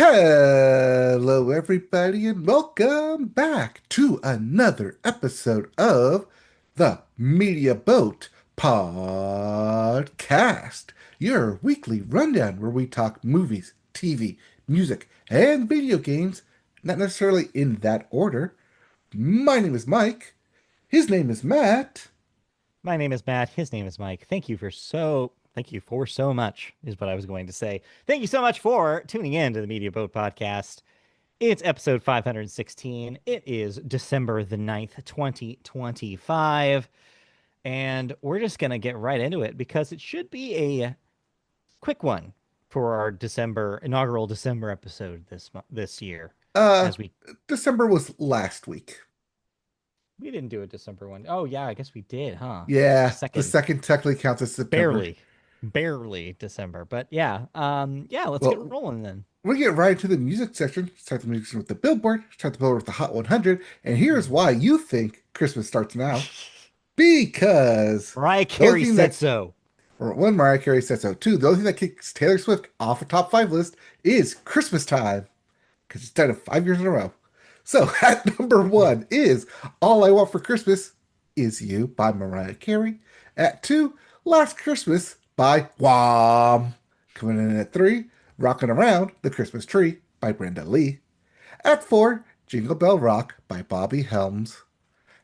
Hello, everybody, and welcome back to another episode of the Media Boat Podcast, your weekly rundown where we talk movies, TV, music, and video games, not necessarily in that order. My name is Mike. His name is Matt. My name is Matt. His name is Mike. Thank you for so much is what I was going to say. Thank you so much for tuning in to the Media Boat Podcast. It's episode 516. It is December the 9th, 2025. And we're just going to get right into it because it should be a quick one for our inaugural December episode this year. Uh, As December was last week. we didn't do a December one. Oh yeah, I guess we did, huh? The Yeah, the second second technically counts as September. barely December. But yeah, let's get Well, rolling then. we get right into the music section. Start the music section with the Billboard. Start the Billboard with the Hot 100. And here's why you think Christmas starts now. Because Mariah the only Carey thing said that, so. or one, Mariah Carey said so. Two, the only thing that kicks Taylor Swift off a top five list is Christmas time. Because it's done it 5 years in a row. So at number one is All I Want for Christmas Is You by Mariah Carey. At two, Last Christmas by Wham. Coming in at three, Rockin' Around the Christmas Tree by Brenda Lee. At four, Jingle Bell Rock by Bobby Helms.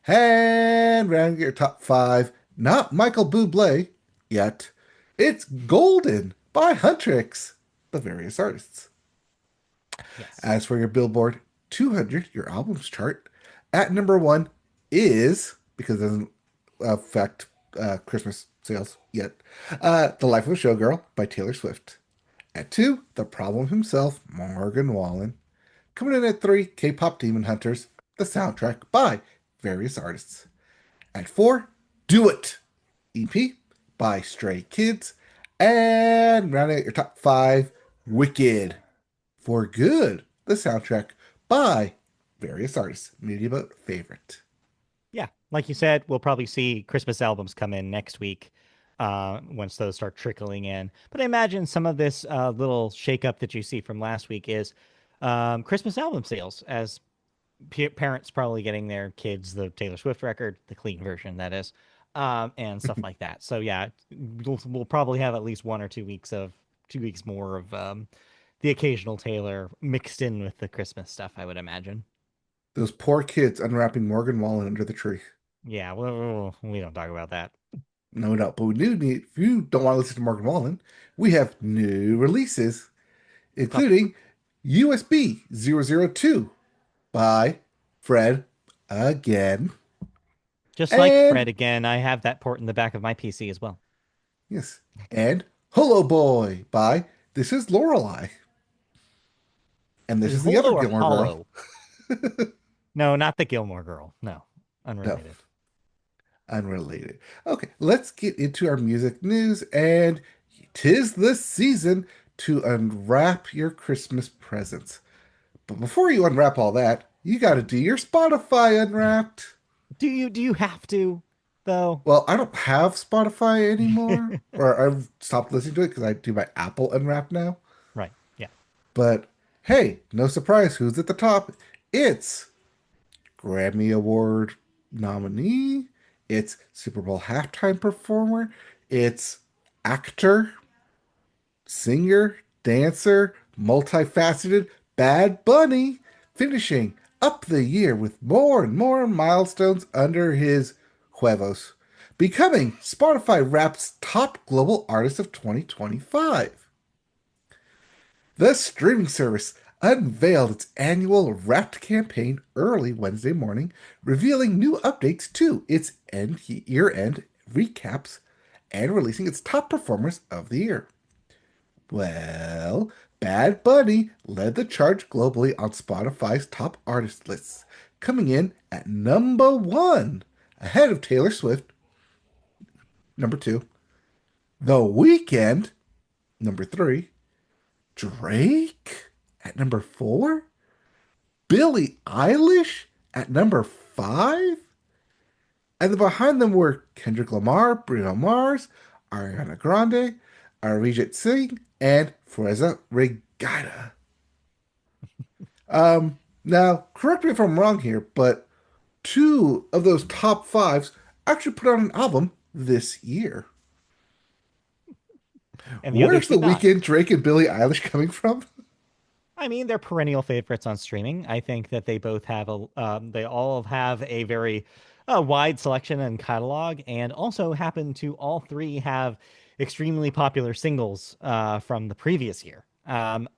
And rounding your top five, not Michael Bublé yet. It's Golden by Huntrix, the various artists. Yes. As for your Billboard 200, your albums chart, at number one is, because it doesn't affect Christmas sales yet, The Life of a Showgirl by Taylor Swift. At two, The Problem himself, Morgan Wallen. Coming in at three, K-pop Demon Hunters, the soundtrack by various artists. At four, Do It, EP by Stray Kids. And rounding out your top five, Wicked, For Good, the soundtrack by various artists. Media Boat favorite. Yeah, like you said, we'll probably see Christmas albums come in next week once those start trickling in. But I imagine some of this little shakeup that you see from last week is Christmas album sales, as parents probably getting their kids the Taylor Swift record, the clean version, that is, and stuff like that. So yeah, we'll probably have at least 1 or 2 weeks of 2 weeks more of the occasional Taylor mixed in with the Christmas stuff, I would imagine. Those poor kids unwrapping Morgan Wallen under the tree. Yeah, well, we don't talk about that. No doubt. But we do need, if you don't want to listen to Morgan Wallen, we have new releases, Tough. including USB 002 by Fred again. Just like And Fred again, I have that port in the back of my PC as well. yes, and Hello Boy by This is Lorelei. And this Is it is the other Holo or Gilmore Girl. Hollow? No, not the Gilmore Girl. No, No, unrelated. unrelated. Okay, let's get into our music news. And 'tis the season to unwrap your Christmas presents. But before you unwrap all that, you got to do your Spotify unwrapped. Do you have to though? Well, I don't have Spotify anymore, or I've stopped listening to it because I do my Apple Unwrapped now. Right. Yeah. But hey, no surprise, who's at the top? It's Grammy Award nominee. It's Super Bowl halftime performer. It's actor, singer, dancer, multifaceted Bad Bunny, finishing up the year with more and more milestones under his huevos, becoming Spotify Wrapped's top global artist of 2025. The streaming service unveiled its annual Wrapped campaign early Wednesday morning, revealing new updates to its year-end recaps and releasing its top performers of the year. Well, Bad Bunny led the charge globally on Spotify's top artist lists, coming in at number one, ahead of Taylor Swift, number two, The Weeknd, number three, Drake at number four, Billie Eilish at number five, and then behind them were Kendrick Lamar, Bruno Mars, Ariana Grande, Arijit Singh, and Freza Regata. Now, correct me if I'm wrong here, but two of those top fives actually put out an album this year. And the others Where's the did not. weekend Drake and Billie Eilish coming from? I mean, they're perennial favorites on streaming. I think that they all have a very wide selection and catalog, and also happen to all three have extremely popular singles from the previous year.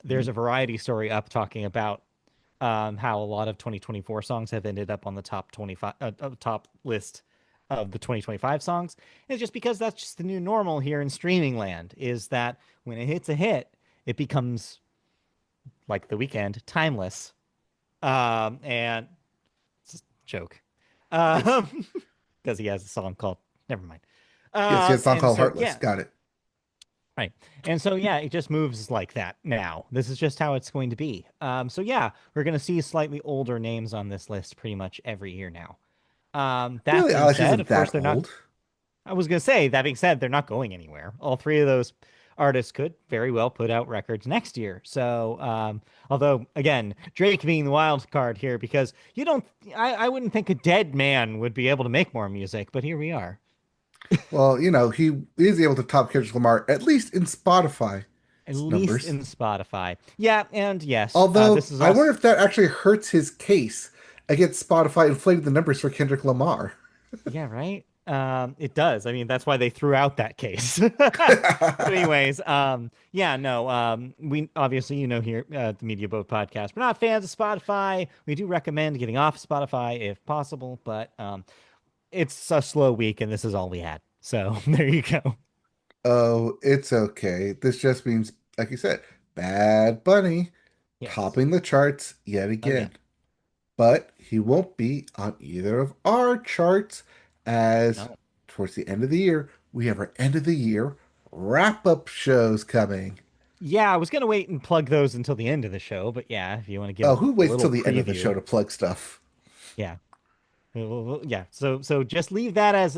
There's a variety story up talking about how a lot of 2024 songs have ended up on the top 25 top list of the 2025 songs. And it's just because that's just the new normal here in streaming land is that when it hits a hit, it becomes like The Weeknd, timeless. And it's a joke. Yes. Um, because he has a song called Never mind. Yes, he has a song And called so Heartless. yeah, Got it. right. And so yeah, it just moves like that now. This is just how it's going to be. So yeah, we're gonna see slightly older names on this list pretty much every year now. That Billie being Eilish said, isn't of course that they're not old. I was gonna say, that being said, they're not going anywhere. All three of those artists could very well put out records next year. So, although again, Drake being the wild card here because you don't, I wouldn't think a dead man would be able to make more music, but here we are. Well, he is able to top Kendrick Lamar, at least in Spotify At least numbers. in Spotify. Yeah, and yes, Although, this is I wonder also if that actually hurts his case against Spotify inflating the numbers for Kendrick Lamar. yeah, right. It does. I mean, that's why they threw out that case. But anyways, yeah, no, we obviously, here at the Media Boat Podcast, we're not fans of Spotify. We do recommend getting off Spotify if possible, but it's a slow week and this is all we had. So there you go. Oh, it's okay. This just means, like you said, Bad Bunny Yes. topping the charts yet again. Again. But he won't be on either of our charts as No. towards the end of the year, we have our end of the year wrap-up shows coming. Yeah, I was gonna wait and plug those until the end of the show, but yeah, if you want to give Oh, who a waits little till the end of the show preview, to plug stuff? yeah. Yeah, so just leave that as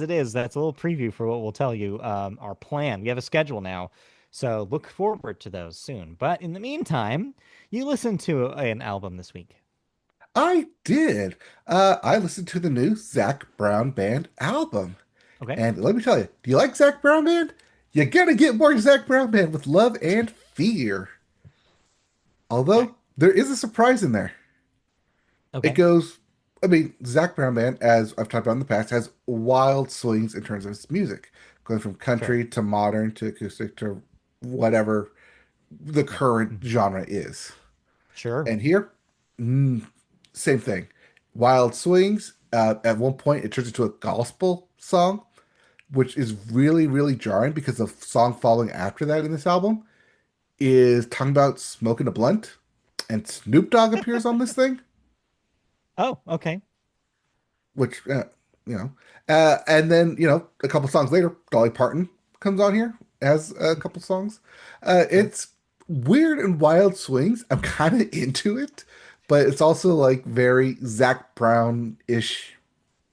it is. That's a little preview for what we'll tell you. Our plan. We have a schedule now, so look forward to those soon. But in the meantime, you listen to an album this week. I did. I listened to the new Zac Brown Band album. Okay. And let me tell you, do you like Zac Brown Band? You gotta get more Zac Brown Band with Love and Fear. Okay. Although there is a surprise in there. It Okay. goes, I mean, Zac Brown Band, as I've talked about in the past, has wild swings in terms of its music, going from Sure. country to modern to acoustic to whatever the Yeah. current Mhm. genre is. Sure. And here, same thing. Wild swings. At one point, it turns into a gospel song, which is really, really jarring because the song following after that in this album is talking about smoking a blunt, and Snoop Dogg appears on this thing, Oh, okay. which, you know, and then, a couple songs later, Dolly Parton comes on here, has a couple songs. Sure. It's weird and wild swings. I'm kind of into it, but it's also like very Zac Brown-ish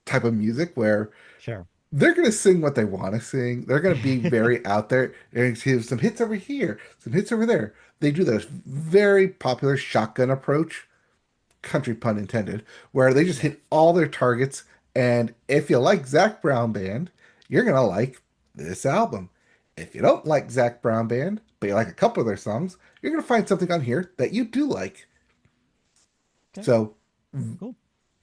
type of music where Sure. they're going to sing what they want to sing. They're going to be very out there. They're going to have some hits over here, some hits over there. They do this very popular shotgun approach, country pun intended, where they just Yes. hit all their targets. And if you like Zac Brown Band, you're going to like this album. If you don't like Zac Brown Band, but you like a couple of their songs, you're going to find something on here that you do like. Okay. So, Cool.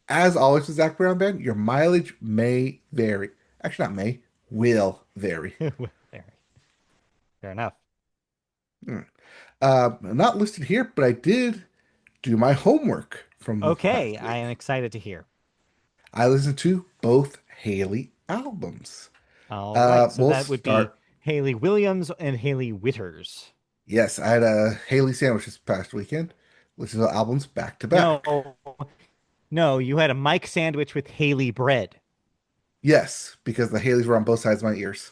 as always with Zac Brown Band, your mileage may vary. Actually, not may, will vary. Well, fair enough. Hmm. Not listed here, but I did do my homework from the Okay, past I am week. excited to hear. I listened to both Hailey albums. All right, so We'll that would be start. Hailey Williams and Hailey Whitters. Yes, I had a Hailey sandwich this past weekend. Listened to the albums back to back. No, no, you had a Mike sandwich with Hailey bread. Yes, because the Haleys were on both sides of my ears.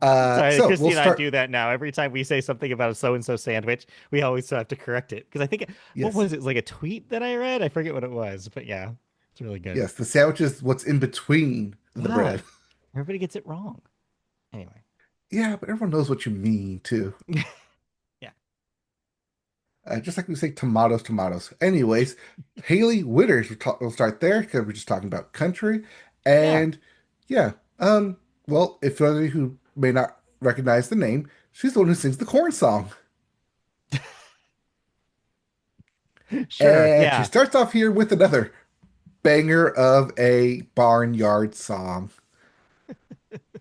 Sorry, So Christy we'll and I start. do that now. Every time we say something about a so-and-so sandwich, we always have to correct it. Because I think, what Yes, was it? It was like a tweet that I read? I forget what it was, but yeah, it's really good. yes, the sandwich is what's in between the bread. Wow, everybody gets it wrong. Anyway. Yeah, but everyone knows what you mean too. Yeah. Just like we say tomatoes, tomatoes. Anyways, Hailey Whitters, we'll start there because we're just talking about country. Yeah. And yeah, well, if for those of you who may not recognize the name, she's the one who sings the corn song. Sure. And she Yeah. starts off here with another banger of a barnyard song.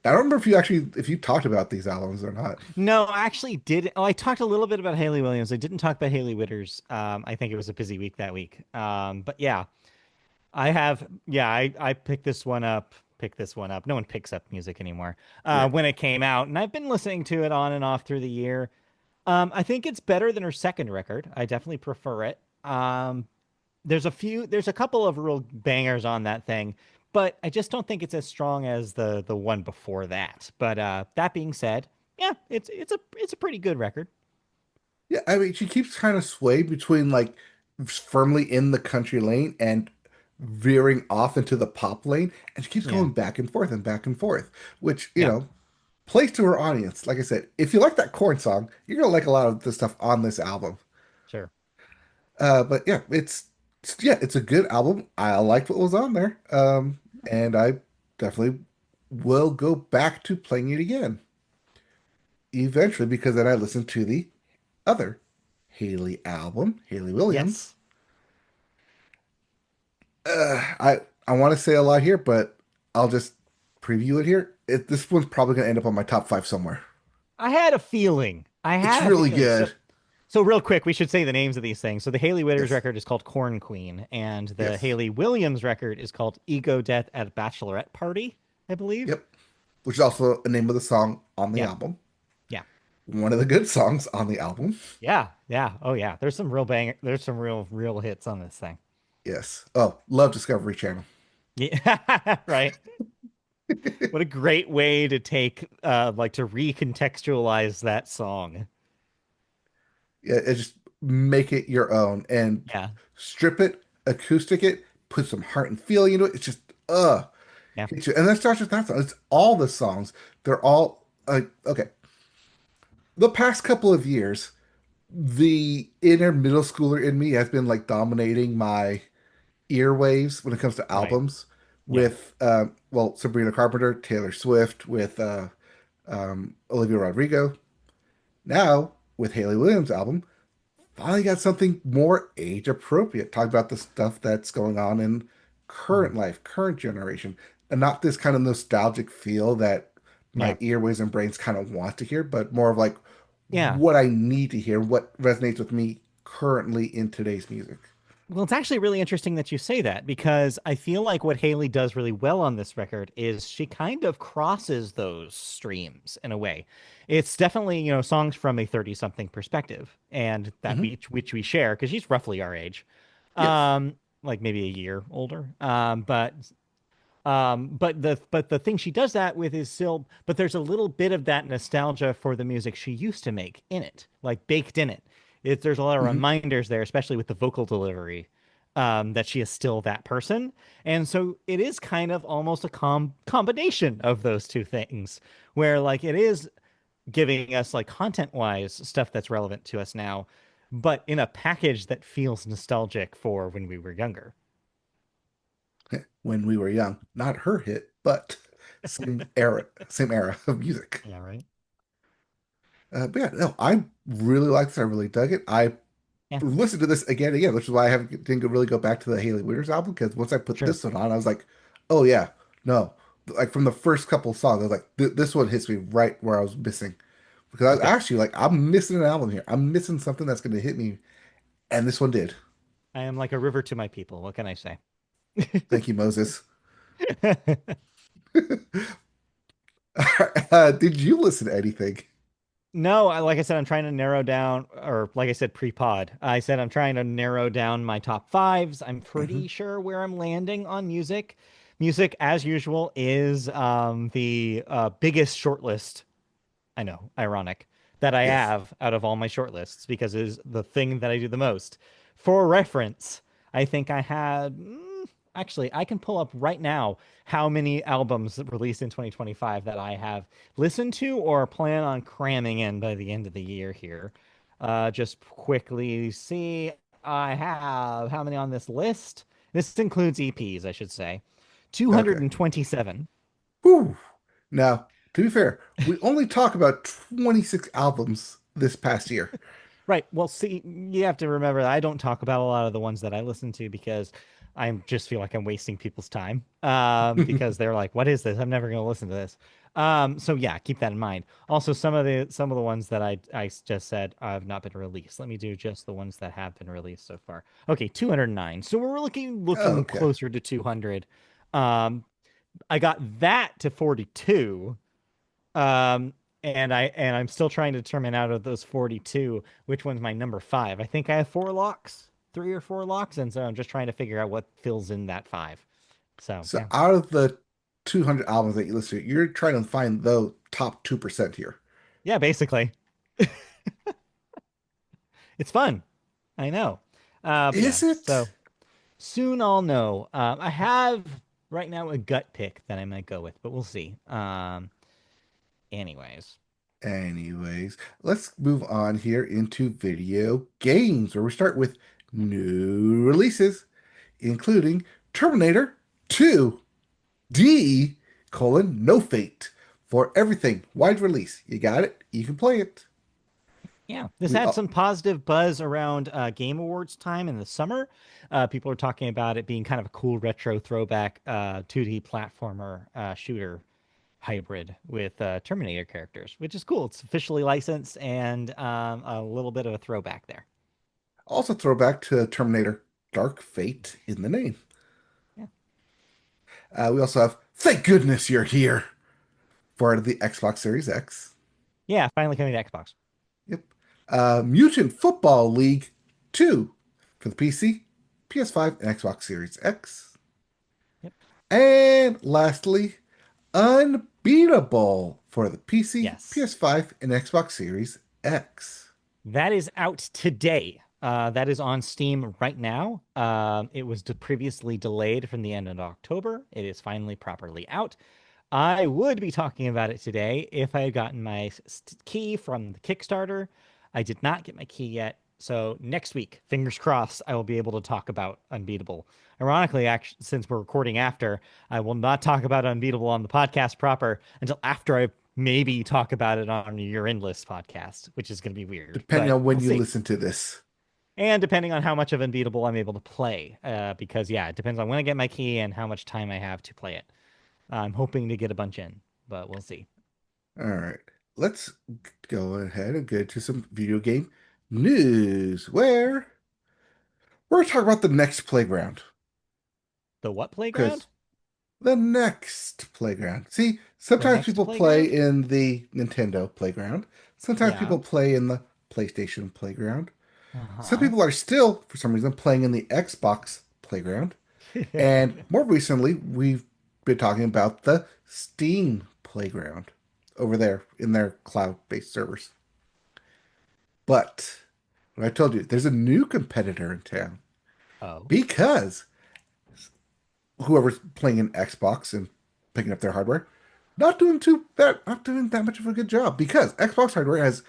I don't remember if you actually if you talked about these albums or not. No, I actually did. Oh, I talked a little bit about Hailey Williams. I didn't talk about Hailey Whitters. I think it was a busy week that week. But yeah, I have. Yeah, I picked this one up. Pick this one up. No one picks up music anymore. Right. When it came out, and I've been listening to it on and off through the year. I think it's better than her second record. I definitely prefer it. There's a couple of real bangers on that thing, but I just don't think it's as strong as the one before that. But that being said, yeah, it's a pretty good record. Yeah, I mean, she keeps kind of swayed between like firmly in the country lane and veering off into the pop lane, and she keeps Yeah, going back and forth, which, yeah, plays to her audience. Like I said, if you like that corn song, you're gonna like a lot of the stuff on this album. sure. But yeah, it's a good album. I liked what was on there. And I definitely will go back to playing it again eventually because then I listened to the other Hailey album, Hailey Williams. Yes. I want to say a lot here, but I'll just preview it here. This one's probably gonna end up on my top five somewhere. I had a feeling. I It's had a really feeling. good. So real quick, we should say the names of these things. So the Hailey Whitters Yes, record is called Corn Queen, and the yes, Hailey Williams record is called Ego Death at a Bachelorette Party, I believe. yep. Which is also the name of the song on the Yeah, album. yeah. One of the good songs on the album. Yeah, yeah. Oh yeah. There's some real bang there's some real hits on this thing. Yes. Oh, love Discovery Channel. Yeah, right. What a great way to take like to recontextualize that song. Yeah, it just make it your own and Yeah. strip it, acoustic it, put some heart and feeling into it. It's just Yeah. hit you. And then starts with that song. It's all the songs. They're all okay. The past couple of years, the inner middle schooler in me has been like dominating my earwaves when it comes to Right. albums Yeah. with well, Sabrina Carpenter, Taylor Swift, with Olivia Rodrigo. Now with Hailey Williams' album, finally got something more age appropriate. Talk about the stuff that's going on in Mhm. current life, current generation, and not this kind of nostalgic feel that my Yeah. earwaves and brains kind of want to hear, but more of like Yeah. what I need to hear, what resonates with me currently in today's music. Well, it's actually really interesting that you say that because I feel like what Haley does really well on this record is she kind of crosses those streams in a way. It's definitely, songs from a 30-something perspective, and that Hmm. which we share because she's roughly our age. Yes. Like maybe a year older. But the thing she does that with is still, but there's a little bit of that nostalgia for the music she used to make in it, like baked in it. There's a lot of Hmm. reminders there, especially with the vocal delivery, that she is still that person. And so it is kind of almost a combination of those two things, where like it is giving us like content-wise stuff that's relevant to us now, but in a package that feels nostalgic for when we were younger. When we were young, not her hit, but same era of music. Yeah, right. But yeah, no, I really like this. I really dug it. I Yeah, listened to this again and again, which is why I haven't didn't really go back to the Hailey Whitters album because once I put sure. this one on, I was like, oh yeah, no, like from the first couple songs, I was like, this one hits me right where I was missing because I was Okay. actually like, I'm missing an album here. I'm missing something that's going to hit me, and this one did. I am like a river to my people. What can I say? Thank you, Moses. Did you listen to anything? No, like I said, I'm trying to narrow down, or like I said pre-pod, I said I'm trying to narrow down my top fives. I'm Hmm. pretty sure where I'm landing on music. Music, as usual, is the biggest shortlist. I know, ironic, that I Yes. have out of all my shortlists because it is the thing that I do the most. For reference, I think Actually, I can pull up right now how many albums released in 2025 that I have listened to or plan on cramming in by the end of the year here. Just quickly see. I have how many on this list? This includes EPs, I should say. Okay. 227. Whew. Now, to be fair, we only talk about 26 albums this past year. Right. Well, see, you have to remember that I don't talk about a lot of the ones that I listen to because I just feel like I'm wasting people's time. Because they're like, "What is this? I'm never going to listen to this." So yeah, keep that in mind. Also, some of the ones that I just said have not been released. Let me do just the ones that have been released so far. Okay, 209. So we're looking Okay. closer to 200. Um, I got that to 42. Um, and I'm still trying to determine out of those 42 which one's my number five. I think I have four locks, three or four locks, and so I'm just trying to figure out what fills in that five. So So yeah, out of the 200 albums that you listen to, you're trying to find the top 2% here. yeah, basically, it's fun. I know. But yeah, Is it? so soon I'll know. I have right now a gut pick that I might go with, but we'll see. Anyways, Anyways, let's move on here into video games, where we start with new releases, including Terminator 2 D No Fate for everything wide release. You got it. You can play it. yeah, this We had some positive buzz around Game Awards time in the summer. People are talking about it being kind of a cool retro throwback 2D platformer shooter hybrid with Terminator characters, which is cool. It's officially licensed and a little bit of a throwback there. also throw back to Terminator Dark Fate in the name. Yeah, We also have Thank Goodness You're Here for the Xbox Series X. yeah, finally coming to Xbox. Yep. Mutant Football League 2 for the PC, PS5, and Xbox Series X. Yep. And lastly, Unbeatable for the PC, Yes. PS5, and Xbox Series X. That is out today. That is on Steam right now. It was previously delayed from the end of October. It is finally properly out. I would be talking about it today if I had gotten my key from the Kickstarter. I did not get my key yet. So next week, fingers crossed, I will be able to talk about Unbeatable. Ironically, actually, since we're recording after, I will not talk about Unbeatable on the podcast proper until after I maybe talk about it on your Endless podcast, which is going to be weird, Depending but on we'll when you see. listen to this. And depending on how much of Unbeatable I'm able to play, because yeah, it depends on when I get my key and how much time I have to play it. I'm hoping to get a bunch in, but we'll see. All right. Let's go ahead and get to some video game news where we're talking about the next playground. The what Because playground? the next playground. See, The sometimes next people play playground? in the Nintendo playground. Sometimes Yeah. people play in the PlayStation playground. Some Uh-huh. people are still, for some reason, playing in the Xbox playground. And more recently, we've been talking about the Steam playground over there in their cloud-based servers. But what I told you, there's a new competitor in town Oh. because whoever's playing in Xbox and picking up their hardware, not doing that much of a good job because Xbox hardware has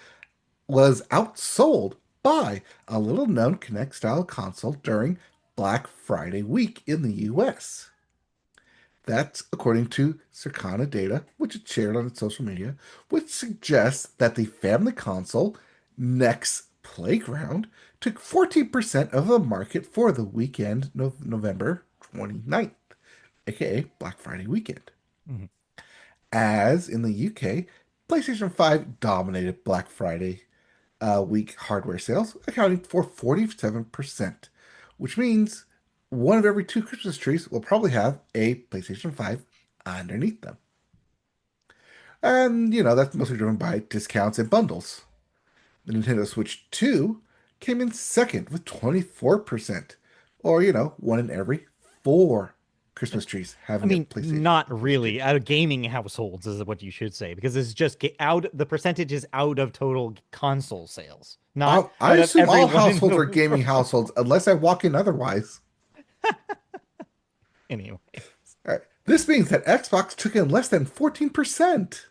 was outsold by a little known Kinect style console during Black Friday week in the US. That's according to Circana data, which it shared on its social media, which suggests that the family console Nex Playground took 14% of the market for the weekend of November 29th, aka Black Friday weekend. Mhm. As in the UK, PlayStation 5 dominated Black Friday week hardware sales, accounting for 47%, which means one of every two Christmas trees will probably have a PlayStation 5 underneath them. And, that's mostly driven by discounts and bundles. The Nintendo Switch 2 came in second with 24%, or, one in every four Christmas trees I having a mean, PlayStation not Switch 2. really. Out of gaming households is what you should say, because it's just out. The percentage is out of total console sales, not I out of assume all everyone in households the are gaming world. households unless I walk in otherwise. Anyway, All right. This means that Xbox took in less than 14%.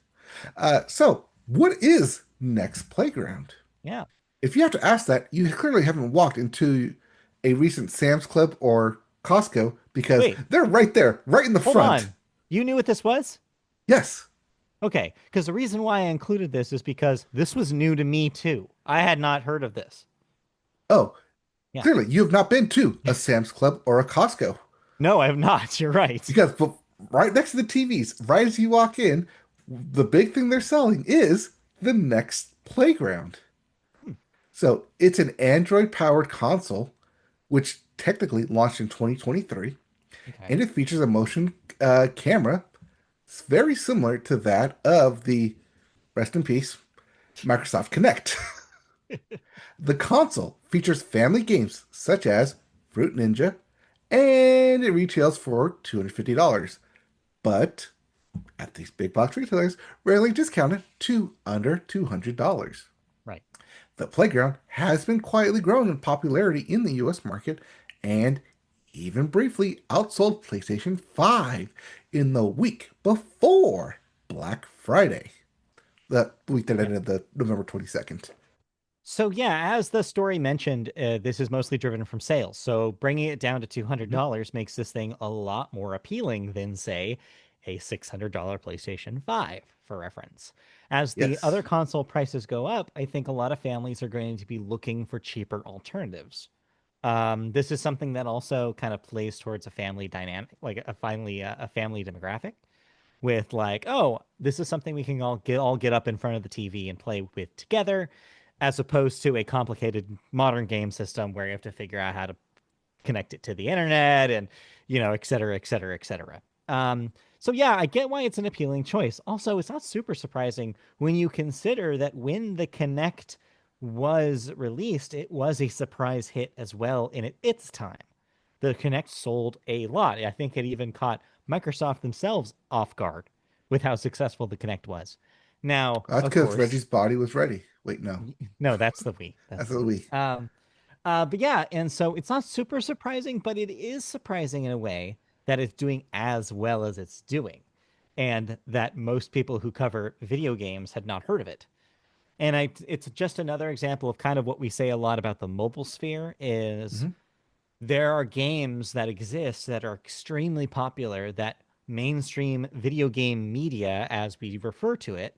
So, what is Next Playground? yeah. If you have to ask that, you clearly haven't walked into a recent Sam's Club or Costco because Wait, they're right there, right in the hold front. on. You knew what this was? Yes. Okay, because the reason why I included this is because this was new to me too. I had not heard of this. Oh, Yeah. clearly you have not been to a Sam's Club or a Costco No, I have not. You're right. because right next to the TVs, right as you walk in, the big thing they're selling is the Next Playground. Hmm, So it's an Android powered console, which technically launched in 2023, okay. and it features a motion camera. It's very similar to that of the, rest in peace, Microsoft Kinect. The console features family games such as Fruit Ninja, and it retails for $250. But at these big box retailers, rarely discounted to under $200. Right. The Playground has been quietly growing in popularity in the US market and even briefly outsold PlayStation 5 in the week before Black Friday, the week that Yeah. ended the November 22nd. So yeah, as the story mentioned, this is mostly driven from sales. So bringing it down to Mhm. $200 makes this thing a lot more appealing than, say, a $600 PlayStation 5, for reference. As the other Yes. console prices go up, I think a lot of families are going to be looking for cheaper alternatives. This is something that also kind of plays towards a family dynamic, like a family demographic with like, oh, this is something we can all get up in front of the TV and play with together, as opposed to a complicated modern game system where you have to figure out how to connect it to the internet and et cetera, et cetera, et cetera. So yeah, I get why it's an appealing choice. Also, it's not super surprising when you consider that when the Kinect was released, it was a surprise hit as well in its time. The Kinect sold a lot. I think it even caught Microsoft themselves off guard with how successful the Kinect was. Now, That's of because course, Reggie's body was ready. Wait, no. no, that's the Wii. That's That's the a Wii. we. But yeah, and so it's not super surprising, but it is surprising in a way that it's doing as well as it's doing, and that most people who cover video games had not heard of it. And it's just another example of kind of what we say a lot about the mobile sphere is Hmm. there are games that exist that are extremely popular that mainstream video game media, as we refer to it,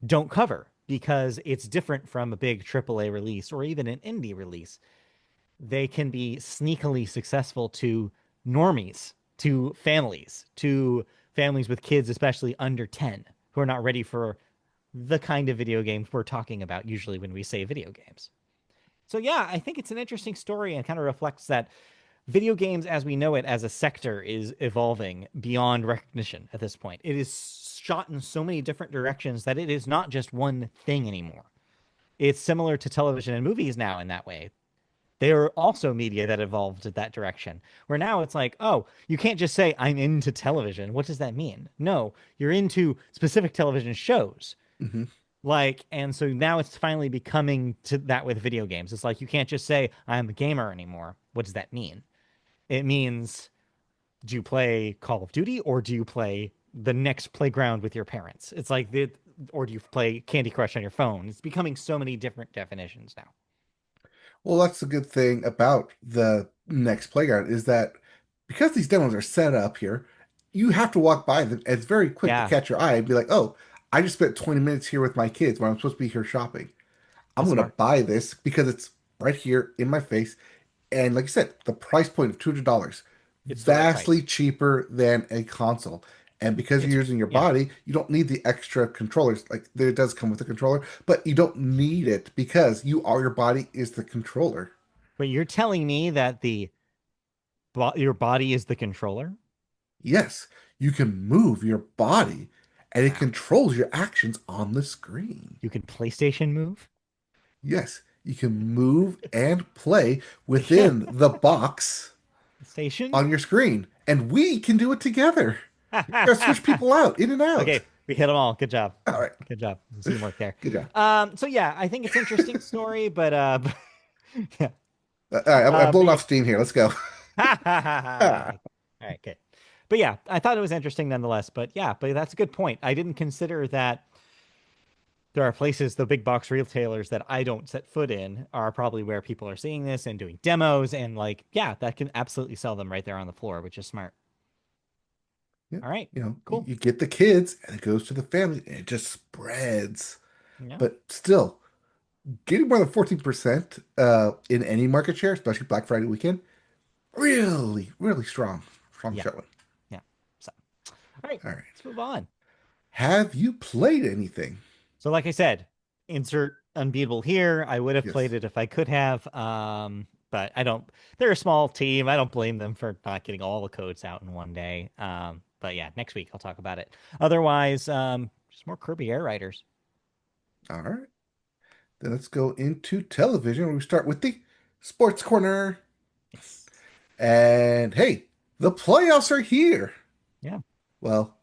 don't cover because it's different from a big AAA release or even an indie release. They can be sneakily successful to normies, to families with kids, especially under 10, who are not ready for the kind of video games we're talking about usually when we say video games. So, yeah, I think it's an interesting story and kind of reflects that video games as we know it as a sector is evolving beyond recognition at this point. It is shot in so many different directions that it is not just one thing anymore. It's similar to television and movies now in that way. They are also media that evolved in that direction. Where now it's like, oh, you can't just say, I'm into television. What does that mean? No, you're into specific television shows. Hmm. Like, and so now it's finally becoming to that with video games. It's like, you can't just say, I'm a gamer anymore. What does that mean? It means, do you play Call of Duty or do you play the next playground with your parents? It's like, or do you play Candy Crush on your phone? It's becoming so many different definitions now. Well, that's the good thing about the next playground is that because these demos are set up here, you have to walk by them. And it's very quick to Yeah, catch your eye and be like, oh, I just spent 20 minutes here with my kids when I'm supposed to be here shopping. I'm that's going to smart. buy this because it's right here in my face. And like I said, the price point of $200, It's the right vastly price. cheaper than a console. And because It's you're using your yeah. body, you don't need the extra controllers. Like there does come with a controller, but you don't need it because your body is the controller. But you're telling me that your body is the controller? Yes, you can move your body and it Wow. controls your actions on the screen. You can PlayStation move? Yes, you can move and play within the box Station? on your screen, and we can do it together. We gotta switch people out, in and out. Okay, we hit them all. Good job. All right, Good job. Teamwork there. good job. So yeah, I think it's interesting story, but yeah. All right, I'm But blowing yeah. off steam here. Let's go. All Ah. right. All right, good. But yeah, I thought it was interesting nonetheless. But yeah, but that's a good point. I didn't consider that there are places, the big box retailers that I don't set foot in are probably where people are seeing this and doing demos. And like, yeah, that can absolutely sell them right there on the floor, which is smart. Yeah, All right, cool. you get the kids and it goes to the family and it just spreads. Yeah, But still, getting more than 14% in any market share, especially Black Friday weekend, really, really strong. Strong yeah, showing. yeah. So, all right, All right. let's move on. Have you played anything? So, like I said, insert unbeatable here. I would have played Yes. it if I could have. But I don't. They're a small team. I don't blame them for not getting all the codes out in one day. But yeah, next week I'll talk about it. Otherwise, just more Kirby Air Riders. All right. Then let's go into television. We start with the sports corner. Yes. And hey, the playoffs are here. Yeah. Well,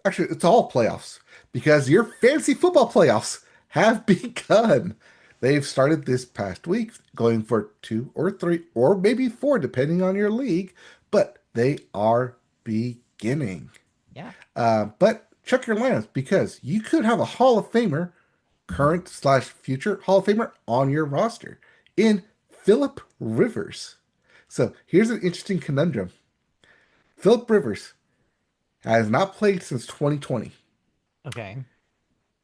actually, it's all playoffs because your fantasy football playoffs have begun. They've started this past week, going for two or three or maybe four, depending on your league, but they are beginning. Yeah. But check your lineups because you could have a Hall of Famer, current slash future Hall of Famer on your roster in Philip Rivers. So here's an interesting conundrum. Philip Rivers has not played since 2020, Okay.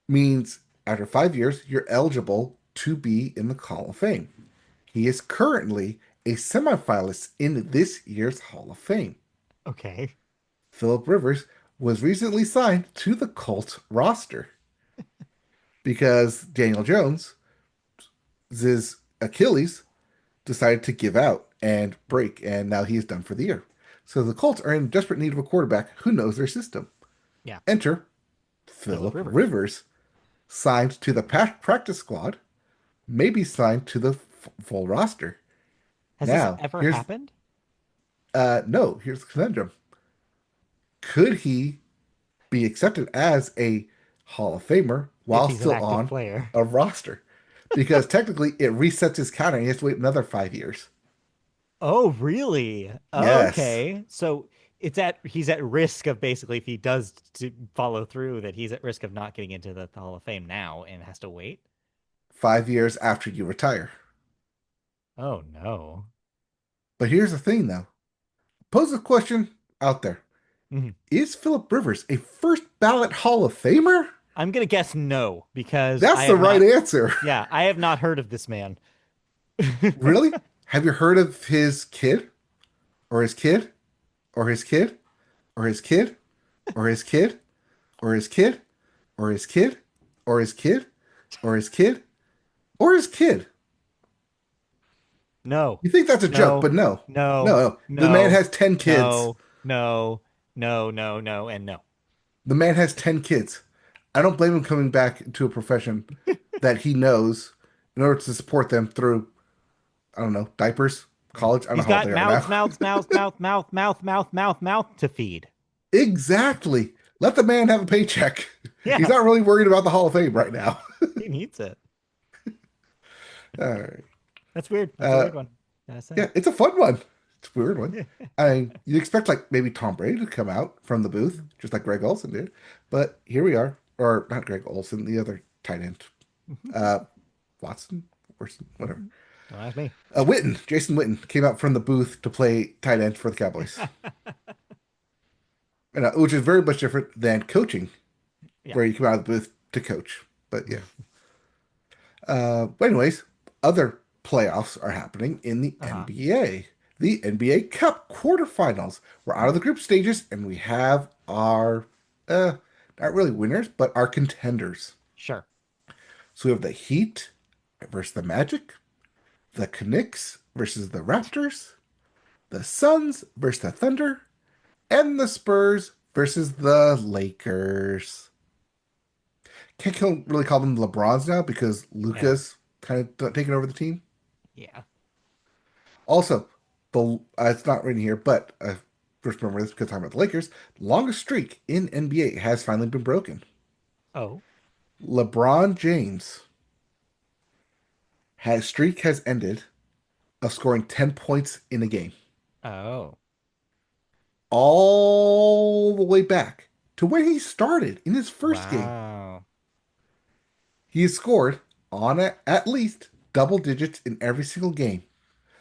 means after 5 years, you're eligible to be in the Hall of Fame. He is currently a semifinalist in this year's Hall of Fame. Okay. Philip Rivers was recently signed to the Colts roster because Daniel Jones, his Achilles, decided to give out and break, and now he is done for the year. So the Colts are in desperate need of a quarterback who knows their system. Yeah. Enter Philip Philip Rivers. Rivers, signed to the practice squad, maybe signed to the full roster. Has this Now, ever here's happened? no, here's the conundrum. Could he be accepted as a Hall of Famer If while he's an still active on player. a roster? Because technically it resets his counter and he has to wait another 5 years. Oh, really? Oh, Yes. okay. So he's at risk of basically if he does to follow through that he's at risk of not getting into the Hall of Fame now and has to wait. 5 years after you retire. Oh no. But here's the thing though. Pose a question out there. Mhm. Is Philip Rivers a first ballot Hall of Famer? I'm gonna guess no because That's I the have right not. answer. Yeah, I have not heard of this man. Really? Have you heard of his kid? Or his kid? Or his kid? Or his kid? Or his kid? Or his kid? Or his kid? Or his kid? Or his kid? Or his kid? No, You think that's a joke, no, but no. No, no, no. The man no, has 10 kids. no, no, no, no, no, and no. The man has 10 kids. I don't blame him coming back to a profession that he knows in order to support them through, I don't know, diapers, Yeah. college. I don't know He's how old got they are now. mouth to feed. Exactly. Let the man have a paycheck. He's Yeah, not really worried about the Hall of Fame right now. he needs it. All right. That's weird. That's a Uh, weird one. Gotta say. yeah, it's a fun one. It's a weird one. I mean, you'd expect like maybe Tom Brady to come out from the booth, just like Greg Olson did. But here we are. Or not Greg Olson, the other tight end. Uh, Watson? Wilson, whatever. Don't ask me. Jason Witten came out from the booth to play tight end for the Cowboys. And, which is very much different than coaching, Yeah. where you come out of the booth to coach. But yeah. But anyways, other playoffs are happening in the Uh-huh. NBA. The NBA Cup quarterfinals. We're out of the group stages, and we have our not really winners, but our contenders. Sure. So we have the Heat versus the Magic, the Knicks versus the Raptors, the Suns versus the Thunder, and the Spurs versus the Lakers. Can't really call them LeBrons now because Yeah. Luca's kind of taking over the team. Yeah. Also, the it's not written here, but first remember this because I'm talking about the Lakers. Longest streak in NBA has finally been broken. Oh. LeBron James has ended of scoring 10 points in a game. Oh. all the way back to when he started in his first game. Wow. He has scored on at least double digits in every single game.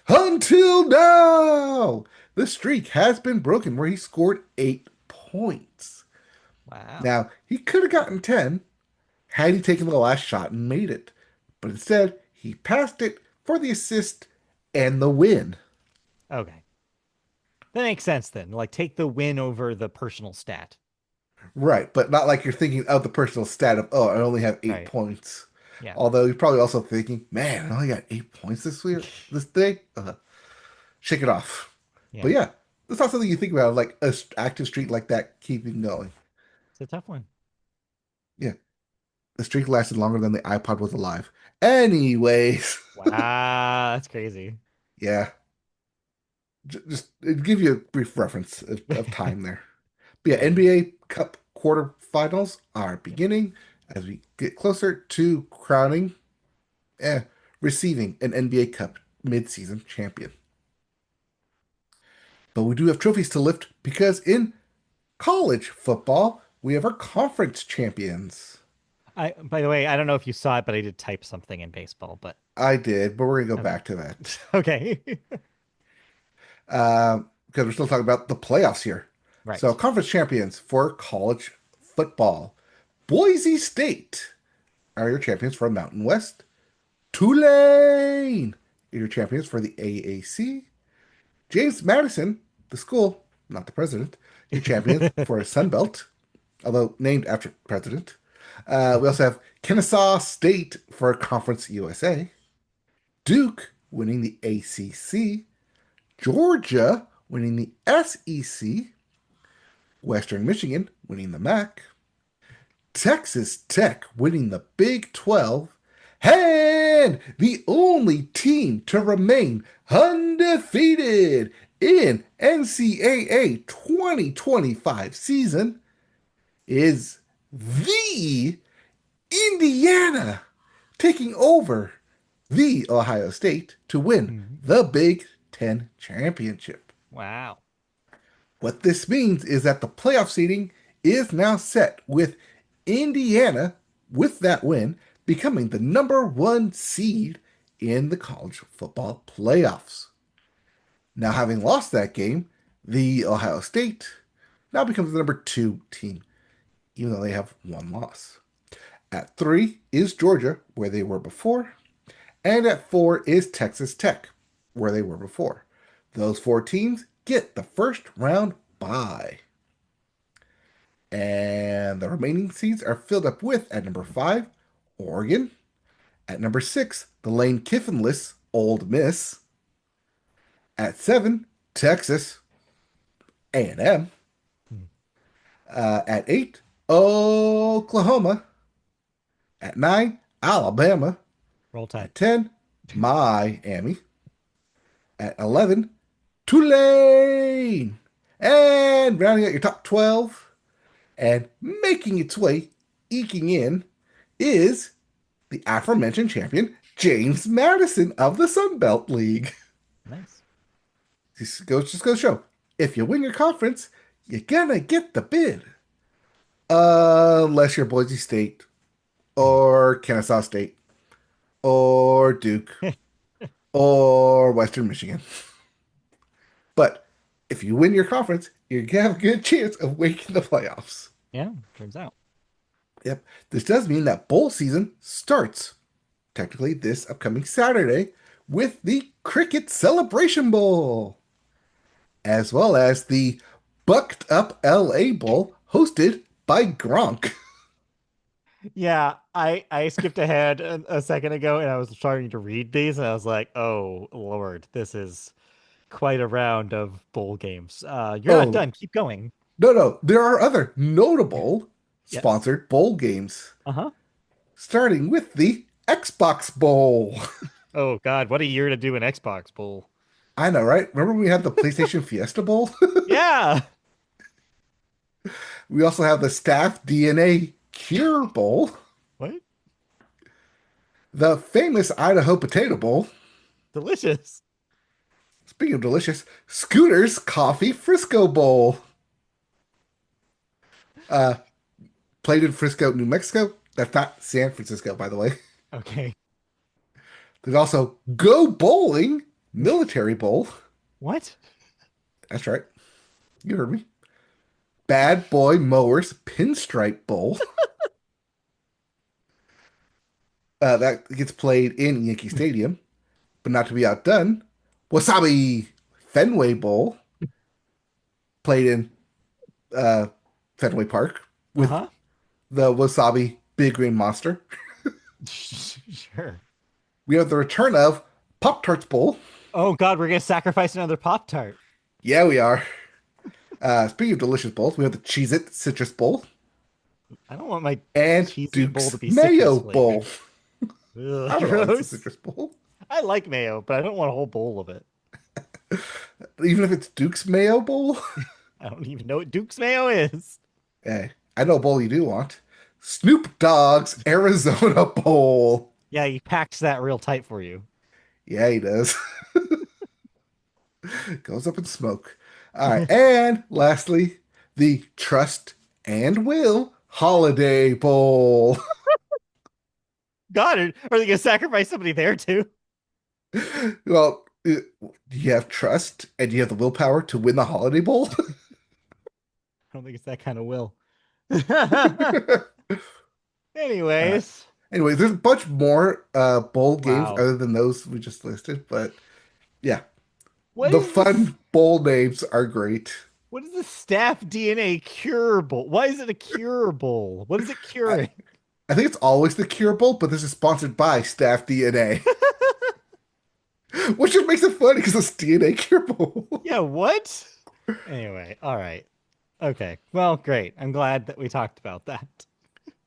Until now, the streak has been broken where he scored 8 points. Wow. Now, he could have gotten 10 had he taken the last shot and made it, but instead, he passed it for the assist and the win. Okay. That makes sense then. Like take the win over the personal stat. Right, but not like you're thinking of the personal stat of, oh, I only have eight Right. points. Yeah. Although you're probably also thinking, man, I only got 8 points this week, this day. Shake it off. But Yeah. yeah, that's not something you think about, like a active streak like that keeping going. It's a tough one. Yeah, the streak lasted longer than the iPod was alive. Anyways, Wow. That's crazy. yeah, just give you a brief reference of time there. But yeah, Yeah. NBA Cup quarterfinals are Yep. beginning as we get closer to crowning, eh, receiving an NBA Cup midseason champion. But we do have trophies to lift because in college football, we have our conference champions. By the way, I don't know if you saw it, but I did type something in baseball, but I did, but we're gonna go okay. back to that Okay. because we're still talking about the playoffs here. So, Right. conference champions for college football: Boise State are your champions for Mountain West. Tulane are your champions for the AAC. James Madison, the school, not the president, your champions for Sun Belt, although named after president. We also have Kennesaw State for Conference USA. Duke winning the ACC. Georgia winning the SEC. Western Michigan winning the MAC. Texas Tech winning the Big 12. And the only team to remain undefeated in NCAA 2025 season is the Indiana, taking over the Ohio State to win Mhm. the Big Ten championship. Wow. What this means is that the playoff seeding is now set with Indiana, with that win, becoming the number one seed in the college football playoffs. Now, having lost that game, the Ohio State now becomes the number two team, even though they have one loss. At three is Georgia, where they were before, and at four is Texas Tech, where they were before. Those four teams get the first round bye. And the remaining seats are filled up with at number five, Oregon. At number six, the Lane Kiffinless Old Miss. At seven, Texas A&M. Mhm. At eight, Oklahoma. At nine, Alabama. Roll Tide. At 10, Miami. At 11, Tulane. And rounding out your top 12 and making its way, eking in, is the aforementioned champion, James Madison of the Sun Belt League. Nice. Just goes to show, if you win your conference, you're gonna get the bid. Unless you're Boise State Mhm. or Kennesaw State or Duke or Western Michigan. But if you win your conference, you're gonna have a good chance of making the playoffs. Yeah, turns out. Yep. This does mean that bowl season starts technically this upcoming Saturday with the Cricket Celebration Bowl, as well as the Bucked Up LA Bowl hosted by Gronk. Yeah, I skipped ahead a second ago and I was starting to read these and I was like, "Oh Lord, this is quite a round of bowl games." You're not Oh, done. Keep going. no, no. There are other notable Yes. sponsored bowl games, Uh-huh. starting with the Xbox Bowl. Oh God, what a year to do an Xbox Bowl. I know, right? Remember when we had the PlayStation Fiesta Bowl? Yeah. We also have the Staff DNA Cure Bowl, What? the famous Idaho Potato Bowl. Delicious. Speaking of delicious, Scooter's Coffee Frisco Bowl. Uh, Played in Frisco, New Mexico. That's not San Francisco, by the way. Okay. There's also Go Bowling, Military Bowl. What? That's right. You heard me. Bad Boy Mowers, Pinstripe Bowl. That gets played in Yankee Stadium, but not to be outdone. Wasabi Fenway Bowl, played in uh, Fenway Park with Uh-huh. the Wasabi Big Green Monster. Sure. We have the return of Pop Tarts Bowl. Oh God, we're gonna sacrifice another Pop Tart. Yeah, we are. Speaking of delicious bowls, we have the Cheez It Citrus Bowl I don't want my and cheesy bowl to Duke's be citrus Mayo flavored. Bowl. Ugh, I don't know why it's a gross. citrus bowl. I like mayo, but I don't want a whole bowl of it. Even if it's Duke's Mayo Bowl. I don't even know what Duke's mayo is. Hey, I know a bowl you do want. Snoop Dogg's Arizona Bowl. Yeah, he packs that real tight for you. Yeah, he does. Goes up in smoke. All right. And lastly, the Trust and Will Holiday Bowl. God, are they gonna sacrifice somebody there too? Well, you have trust and you have the willpower to win the Holiday Bowl. I don't think it's that kind of will. All right. Anyways, Anyway, there's a bunch more bowl games wow. other than those we just listed, but yeah, What the is this? fun bowl names are great. What is the staff DNA curable? Why is it a curable? What is it I, curing? I think it's always the Cure Bowl, but this is sponsored by Staff DNA, which just makes it funny because it's DNA Cure Bowl. Yeah, what? Anyway, all right. Okay. Well, great. I'm glad that we talked about that.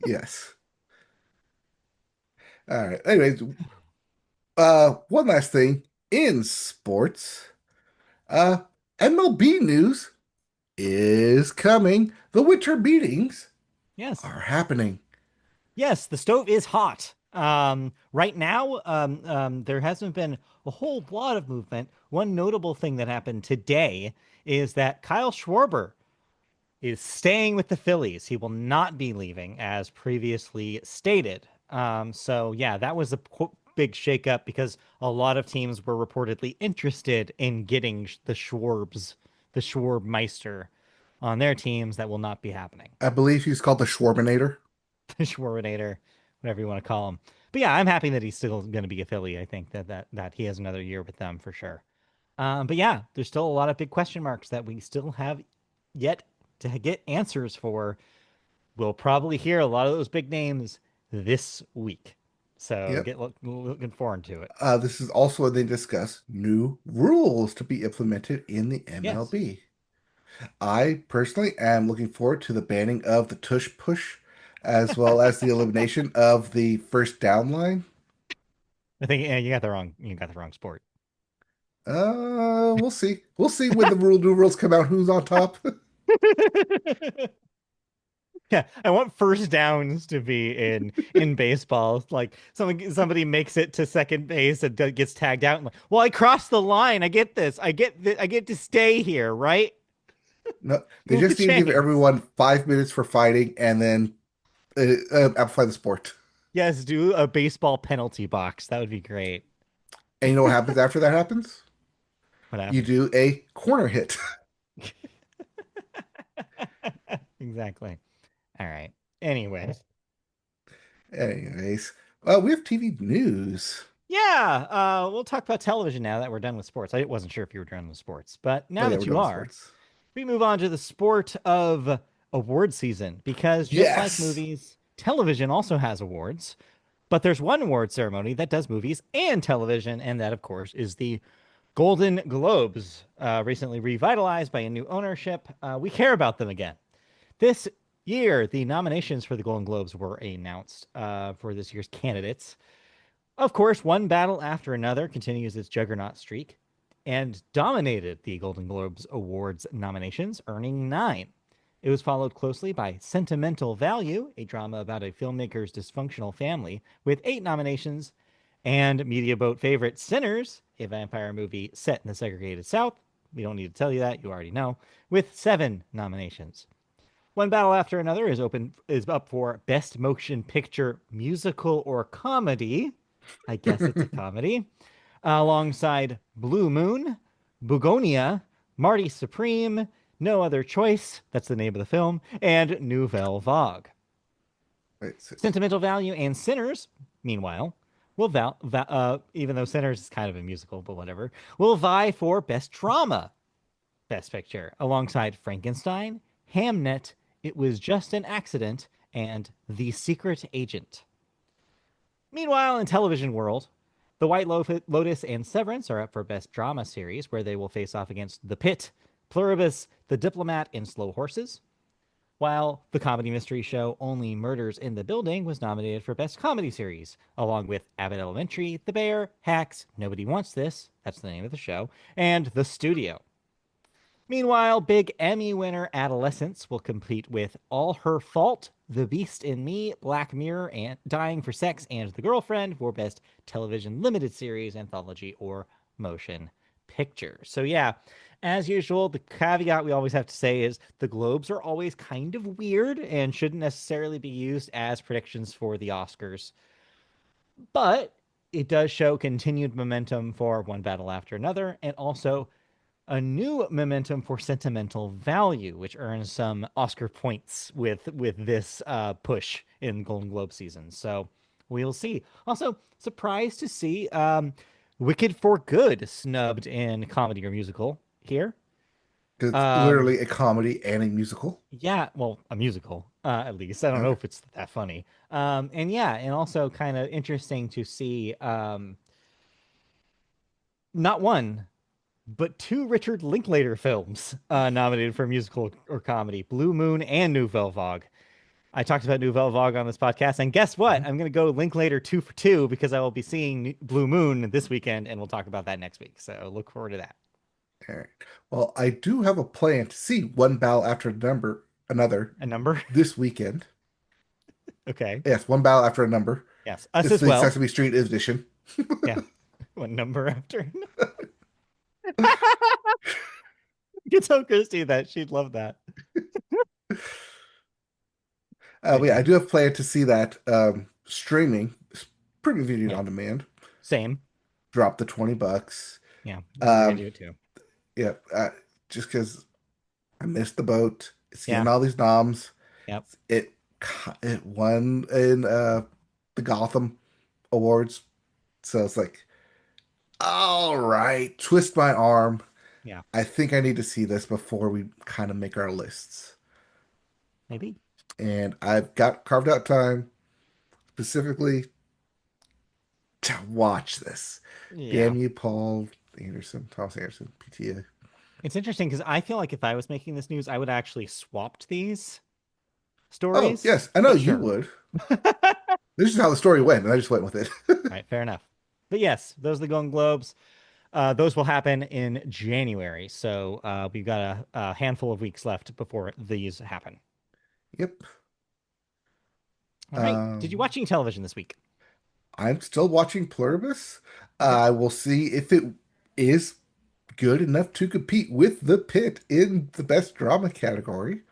Yes. All right. Anyways, one last thing in sports, uh, MLB news is coming. The winter meetings Yes. are happening. Yes, the stove is hot. Right now, there hasn't been a whole lot of movement. One notable thing that happened today is that Kyle Schwarber is staying with the Phillies. He will not be leaving, as previously stated. So yeah, that was a big shakeup because a lot of teams were reportedly interested in getting the Schwarbs, the Schwarbmeister, on their teams. That will not be happening. I believe he's called the Schwarbinator. The Schwarbinator, whatever you want to call him. But yeah, I'm happy that he's still going to be a Philly. I think that he has another year with them for sure. But yeah, there's still a lot of big question marks that we still have yet to get answers for. We'll probably hear a lot of those big names this week. So Yep. looking forward to it. This is also when they discuss new rules to be implemented in the Yes. MLB. I personally am looking forward to the banning of the tush push, as well as the elimination of the first down line. I think yeah, you got the wrong sport. We'll see. We'll see when the new rules come out. Who's on top? Yeah, I want first downs to be in baseball. Like somebody makes it to second base and gets tagged out. And like, well, I crossed the line. I get this. I get to stay here, right? No, they Move the just need to give chains. everyone 5 minutes for fighting and then amplify the sport. Yes, do a baseball penalty box. That would be great. And you know what happens after that happens? What You happens? do a corner hit. Exactly. All right. Anyway, Anyways, we have TV news. yeah, we'll talk about television now that we're done with sports. I wasn't sure if you were done with sports, but Oh now yeah, we're that you done with are, sports. we move on to the sport of award season because just like Yes. movies, television also has awards. But there's one award ceremony that does movies and television, and that, of course, is the Golden Globes, recently revitalized by a new ownership. We care about them again. This year, the nominations for the Golden Globes were announced for this year's candidates. Of course, one battle after another continues its juggernaut streak and dominated the Golden Globes Awards nominations, earning nine. It was followed closely by Sentimental Value, a drama about a filmmaker's dysfunctional family, with eight nominations, and Media Boat favorite Sinners, a vampire movie set in the segregated South. We don't need to tell you that, you already know, with seven nominations. One Battle After Another is up for Best Motion Picture Musical or Comedy. I guess it's a comedy. Alongside Blue Moon, Bugonia, Marty Supreme, No Other Choice, that's the name of the film, and Nouvelle Vague. Right, so, Sentimental Value and Sinners, meanwhile, even though Sinners is kind of a musical, but whatever, will vie for Best Drama, Best Picture, alongside Frankenstein, Hamnet, It Was Just an Accident, and The Secret Agent. Meanwhile, in television world, The White Lotus and Severance are up for Best Drama Series, where they will face off against The Pit, Pluribus, The Diplomat, and Slow Horses. While the comedy mystery show Only Murders in the Building was nominated for Best Comedy Series, along with Abbott Elementary, The Bear, Hacks, Nobody Wants This, that's the name of the show, and The Studio. Meanwhile, big Emmy winner Adolescence will compete with All Her Fault, The Beast in Me, Black Mirror, and Dying for Sex, and The Girlfriend for Best Television Limited Series, Anthology, or Motion Picture. So, yeah, as usual, the caveat we always have to say is the Globes are always kind of weird and shouldn't necessarily be used as predictions for the Oscars. But it does show continued momentum for One Battle After Another, and also a new momentum for sentimental value, which earns some Oscar points with this push in Golden Globe season. So we'll see. Also, surprised to see Wicked for Good snubbed in comedy or musical here. it's Um, literally a comedy and a musical. yeah, well, a musical at least. I don't know Okay. if it's that funny. And yeah, and also kind of interesting to see not one but two Richard Linklater films nominated for musical or comedy, Blue Moon and Nouvelle Vague. I talked about Nouvelle Vague on this podcast, and guess what? Mhm. I'm going to go Linklater two for two because I will be seeing Blue Moon this weekend, and we'll talk about that next week. So look forward to that. All right. Well, I do have a plan to see one battle after another A number? this weekend. Okay. Yes, one battle after a number. Yes. Us It's as the well. Sesame Street edition. Yeah. One number after. You tell Christy that. She'd love that. But yeah, I Okay. do have planned to see that streaming, premium video Yeah. on demand. Same. Drop the $20. Yeah. We're going to Um, do it too. yeah, just because I missed the boat. It's Yeah. getting all these noms. Yep. It it won in the Gotham Awards, so it's like, all right, twist my arm. Yeah. I think I need to see this before we kind of make our lists. Maybe. And I've got carved out time specifically to watch this. Yeah. Damn you, Paul Anderson, Thomas Anderson, PTA. It's interesting because I feel like if I was making this news, I would actually swapped these Oh, stories. yes, I know But you sure. would. This is how the story went, and I just went with it. All right, fair enough. But yes, those are the Golden Globes. Those will happen in January. So we've got a handful of weeks left before these happen. Yep. All right. Did you Um, watch any television this week? I'm still watching Pluribus. Okay. I will see if it is good enough to compete with The Pit in the best drama category.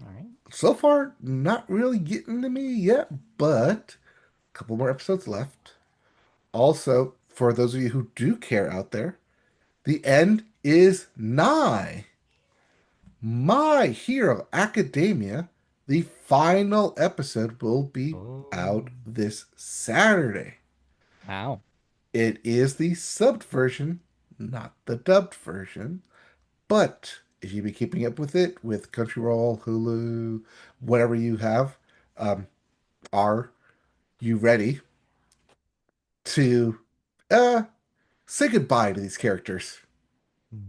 All right. So far, not really getting to me yet, but a couple more episodes left. Also, for those of you who do care out there, the end is nigh. My Hero Academia, the final episode will be Oh, out this Saturday. wow. It is the subbed version, not the dubbed version. But if you be keeping up with it with Crunchyroll, Hulu, whatever you have, um, are you ready to uh say goodbye to these characters? Hmm.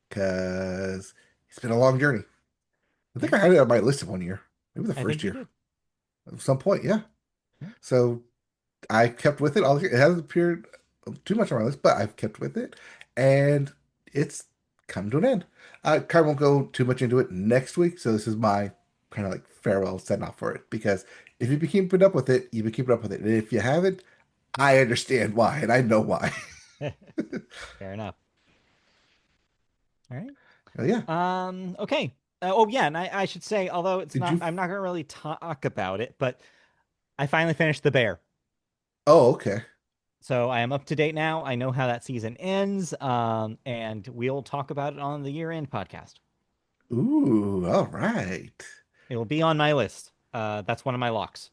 Because it's been a long journey. I Yeah, think I had it on my list of 1 year, maybe the I first think you year did. at some point. Yeah. Yeah. So I kept with it. It hasn't appeared too much on my list, but I've kept with it, and it's come to an end. I kind of won't go too much into it next week, so this is my kind of like farewell send off for it. Because if you've been keeping up with it, you've been keeping up with it, and if you haven't, I understand why, and I know why. Fair enough. All right. Oh, yeah. Okay. Oh yeah, and I should say, although it's Did not, you? I'm not gonna really talk about it, but I finally finished The Bear. Oh, okay. So I am up to date now. I know how that season ends, and we'll talk about it on the year-end podcast. Ooh, all right. It will be on my list. That's one of my locks.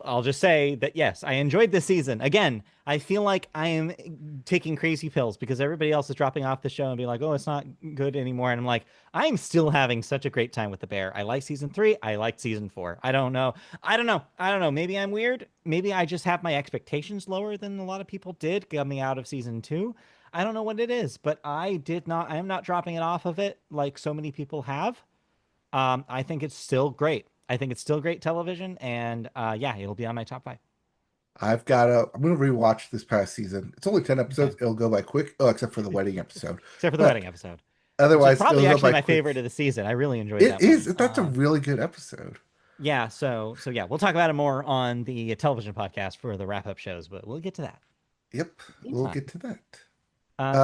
I'll just say that yes, I enjoyed this season. Again, I feel like I am taking crazy pills because everybody else is dropping off the show and being like, "Oh, it's not good anymore." And I'm like, I'm still having such a great time with The Bear. I like season 3. I liked season 4. I don't know. I don't know. I don't know. Maybe I'm weird. Maybe I just have my expectations lower than a lot of people did coming out of season 2. I don't know what it is, but I did not. I am not dropping it off of it like so many people have. I think it's still great. I think it's still great television, and yeah, it'll be on my top 5. I'm gonna rewatch this past season. It's only 10 Okay, episodes. It'll go by quick. Oh, except for the wedding episode. except for the wedding But episode, which is otherwise, probably it'll go actually by my quick. favorite of the season. I really enjoyed It that one. is. That's a really good episode. Yeah, so yeah, we'll talk about it more on the television podcast for the wrap up shows, but we'll get to that. Yep, we'll Meantime, get to that.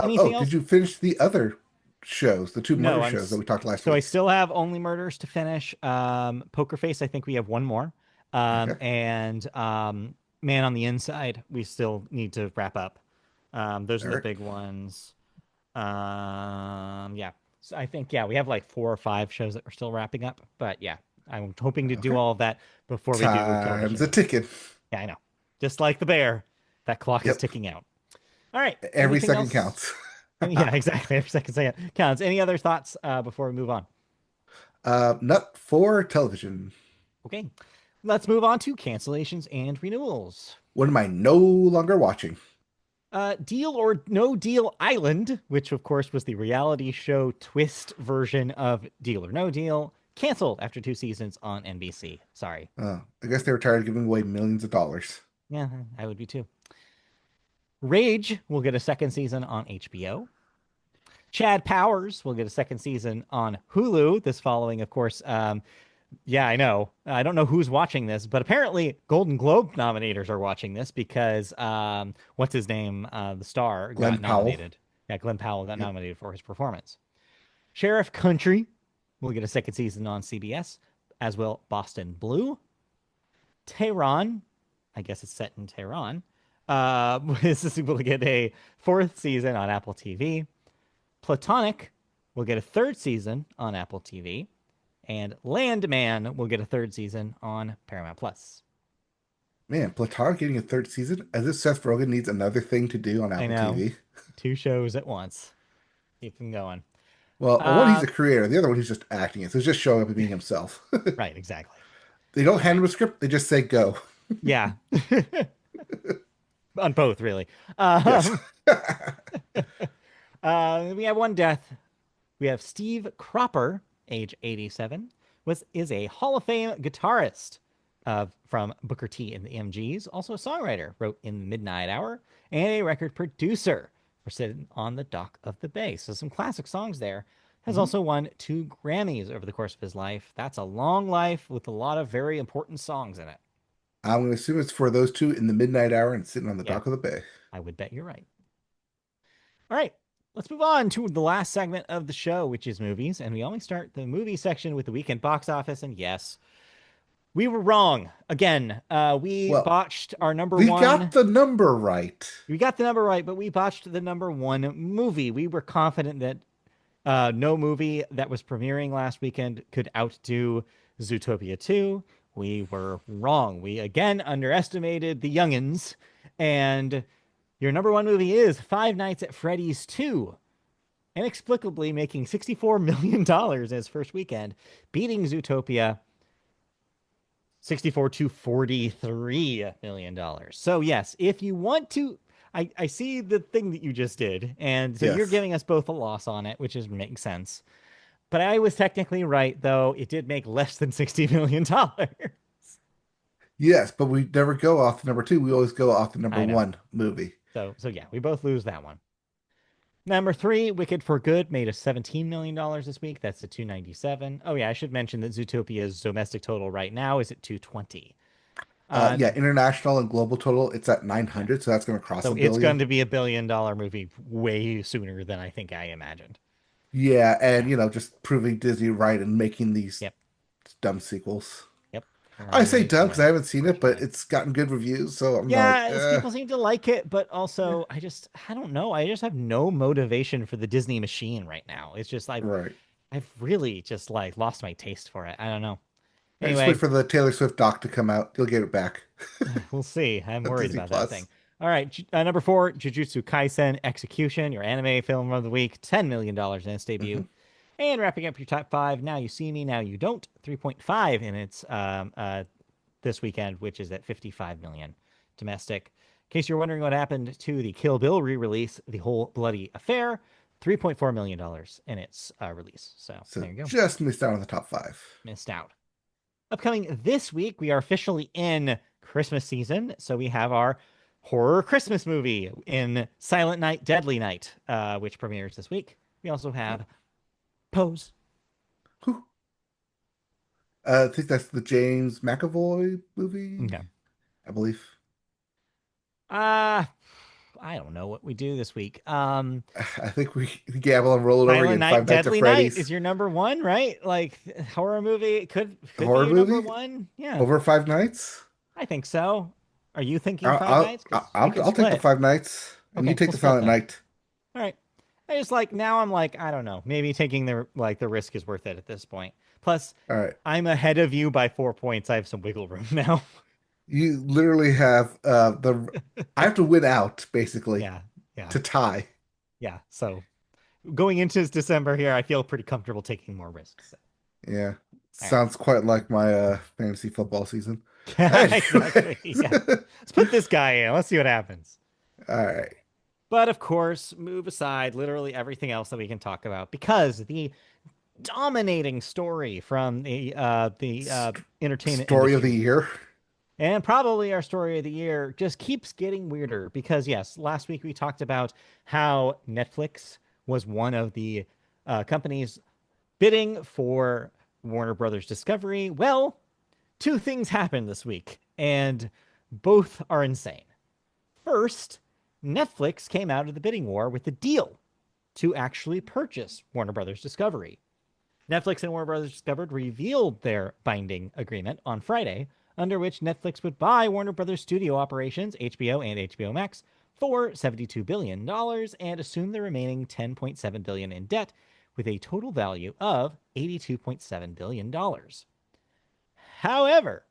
anything Oh, did else? you finish the other shows, the two No, murder shows that we talked last so I week? still have Only Murders to finish. Poker Face, I think we have one more. Okay. And Man on the Inside, we still need to wrap up. Those All are the right. big ones. Yeah. So I think yeah, we have like 4 or 5 shows that we're still wrapping up, but yeah, I'm hoping to do Okay. all of that before we do Time's a television. ticking. Yeah, I know. Just like the bear, that clock is Yep. ticking out. All right. Every Anything second else? counts. Yeah, exactly. Every second counts. Any other thoughts before we move on? Not for television. Okay. Let's move on to cancellations and renewals. What am I no longer watching? Deal or No Deal Island, which of course was the reality show twist version of Deal or No Deal, canceled after 2 seasons on NBC. Sorry. I guess they were tired of giving away millions of dollars. Yeah, I would be too. Rage will get a second season on HBO. Chad Powers will get a second season on Hulu. This following, of course, yeah, I know. I don't know who's watching this, but apparently Golden Globe nominators are watching this because what's his name? The star Glenn got Powell. nominated. Yeah, Glenn Powell got Yep. nominated for his performance. Sheriff Country will get a second season on CBS, as will Boston Blue. Tehran, I guess it's set in Tehran, this will get a fourth season on Apple TV. Platonic will get a third season on Apple TV. And Landman will get a third season on Paramount Plus. Man, Platonic getting a third season? As if Seth Rogen needs another thing to do on I Apple know. TV. 2 shows at once. Keep them going. Well, one, he's Uh, a creator. The other one, he's just acting it. So he's just showing up and being himself. right, exactly. They don't All hand right. him a script. They just say go. Yeah. On both, really. Yes. Um, we have one death. We have Steve Cropper, age 87, is a Hall of Fame guitarist from Booker T and the MGs, also a songwriter, wrote In the Midnight Hour, and a record producer for Sitting on the Dock of the Bay. So some classic songs there. Has Mhm. also won 2 Grammys over the course of his life. That's a long life with a lot of very important songs in it. I'm going to assume it's for those two in the midnight hour and sitting on the Yeah, dock of the bay. I would bet you're right. All right, let's move on to the last segment of the show, which is movies. And we always start the movie section with the weekend box office. And yes, we were wrong again. We Well, botched our number we got one. the number right. We got the number right, but we botched the number one movie. We were confident that no movie that was premiering last weekend could outdo Zootopia 2. We were wrong. We again underestimated the youngins. And your number one movie is Five Nights at Freddy's 2, inexplicably making $64 million dollars in its first weekend, beating Zootopia 64 to $43 million. So, yes, if you want to, I see the thing that you just did. And so you're Yes. giving us both a loss on it, which is makes sense. But I was technically right, though. It did make less than $60 million. Yes, but we never go off the number two. We always go off the number I know. one movie. So yeah, we both lose that one. Number 3, Wicked for Good made us $17 million this week. That's the 297. Oh yeah, I should mention that Zootopia's domestic total right now is at 220. Yeah, Uh, international and global total, it's at yeah. 900, so that's going to cross So a it's going billion. to be $1 billion movie way sooner than I think I imagined. Yeah, and Yeah. just proving Disney right and making these Yep. dumb sequels. Yep. I say Very, dumb because I haven't seen it, but unfortunately. it's gotten good reviews, so I'm like, Yeah, people seem to like it, but yeah, also I don't know. I just have no motivation for the Disney machine right now. It's just right. I've really just like lost my taste for it. I don't know. I just wait Anyway, for the Taylor Swift doc to come out. You'll get it back we'll see. I'm on worried Disney about that Plus. thing. All right, number four, Jujutsu Kaisen Execution, your anime film of the week, $10 million in its debut. Hmm. And wrapping up your top five, Now You See Me, Now You Don't, 3.5 in its this weekend, which is at 55 million domestic. In case you're wondering what happened to the Kill Bill re-release, The Whole Bloody Affair, $3.4 million in its release. So So there you go. just missed out on the top five. Missed out. Upcoming this week, we are officially in Christmas season. So we have our horror Christmas movie in Silent Night, Deadly Night, which premieres this week. We also have Pose. Whew. I think that's the James McAvoy movie, Okay. I believe. Uh, I don't know what we do this week. I think we gamble and roll it over Silent again. Night, Five Nights at Deadly Night is Freddy's your number one, right? Like horror movie could be horror your number movie one. Yeah, over Five Nights. I think so. Are you thinking I'll Five I'll Nights? Because we I'll, could I'll take the split. Five Nights, and you Okay, take we'll the split Silent then. Night. All right. I just like now I'm like, I don't know. Maybe taking the risk is worth it at this point. Plus, All right. I'm ahead of you by 4 points. I have some wiggle room now. You literally have the. I have to win out basically Yeah, yeah, to tie. yeah. So going into December here, I feel pretty comfortable taking more risks. Yeah, All right. sounds quite like my fantasy football season. Yeah, exactly. Anyways, Yeah. Let's put this guy in. Let's see what happens. all right. But of course, move aside literally everything else that we can talk about because the dominating story from the S- entertainment Story of the industry year. and probably our story of the year just keeps getting weirder because yes, last week we talked about how Netflix was one of the companies bidding for Warner Brothers Discovery. Well, two things happened this week, and both are insane. First, Netflix came out of the bidding war with a deal to actually purchase Warner Brothers Discovery. Netflix and Warner Brothers Discovery revealed their binding agreement on Friday, under which Netflix would buy Warner Brothers studio operations, HBO and HBO Max, for $72 billion and assume the remaining $10.7 billion in debt with a total value of $82.7 billion. However,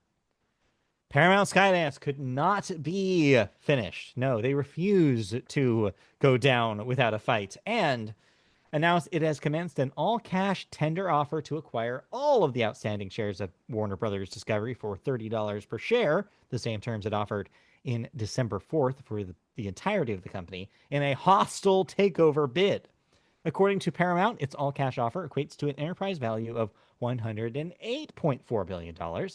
Paramount Skydance could not be finished. No, they refuse to go down without a fight and announced it has commenced an all-cash tender offer to acquire all of the outstanding shares of Warner Brothers Discovery for $30 per share, the same terms it offered in December 4th for the entirety of the company, in a hostile takeover bid. According to Paramount, its all-cash offer equates to an enterprise value of $108.4 billion,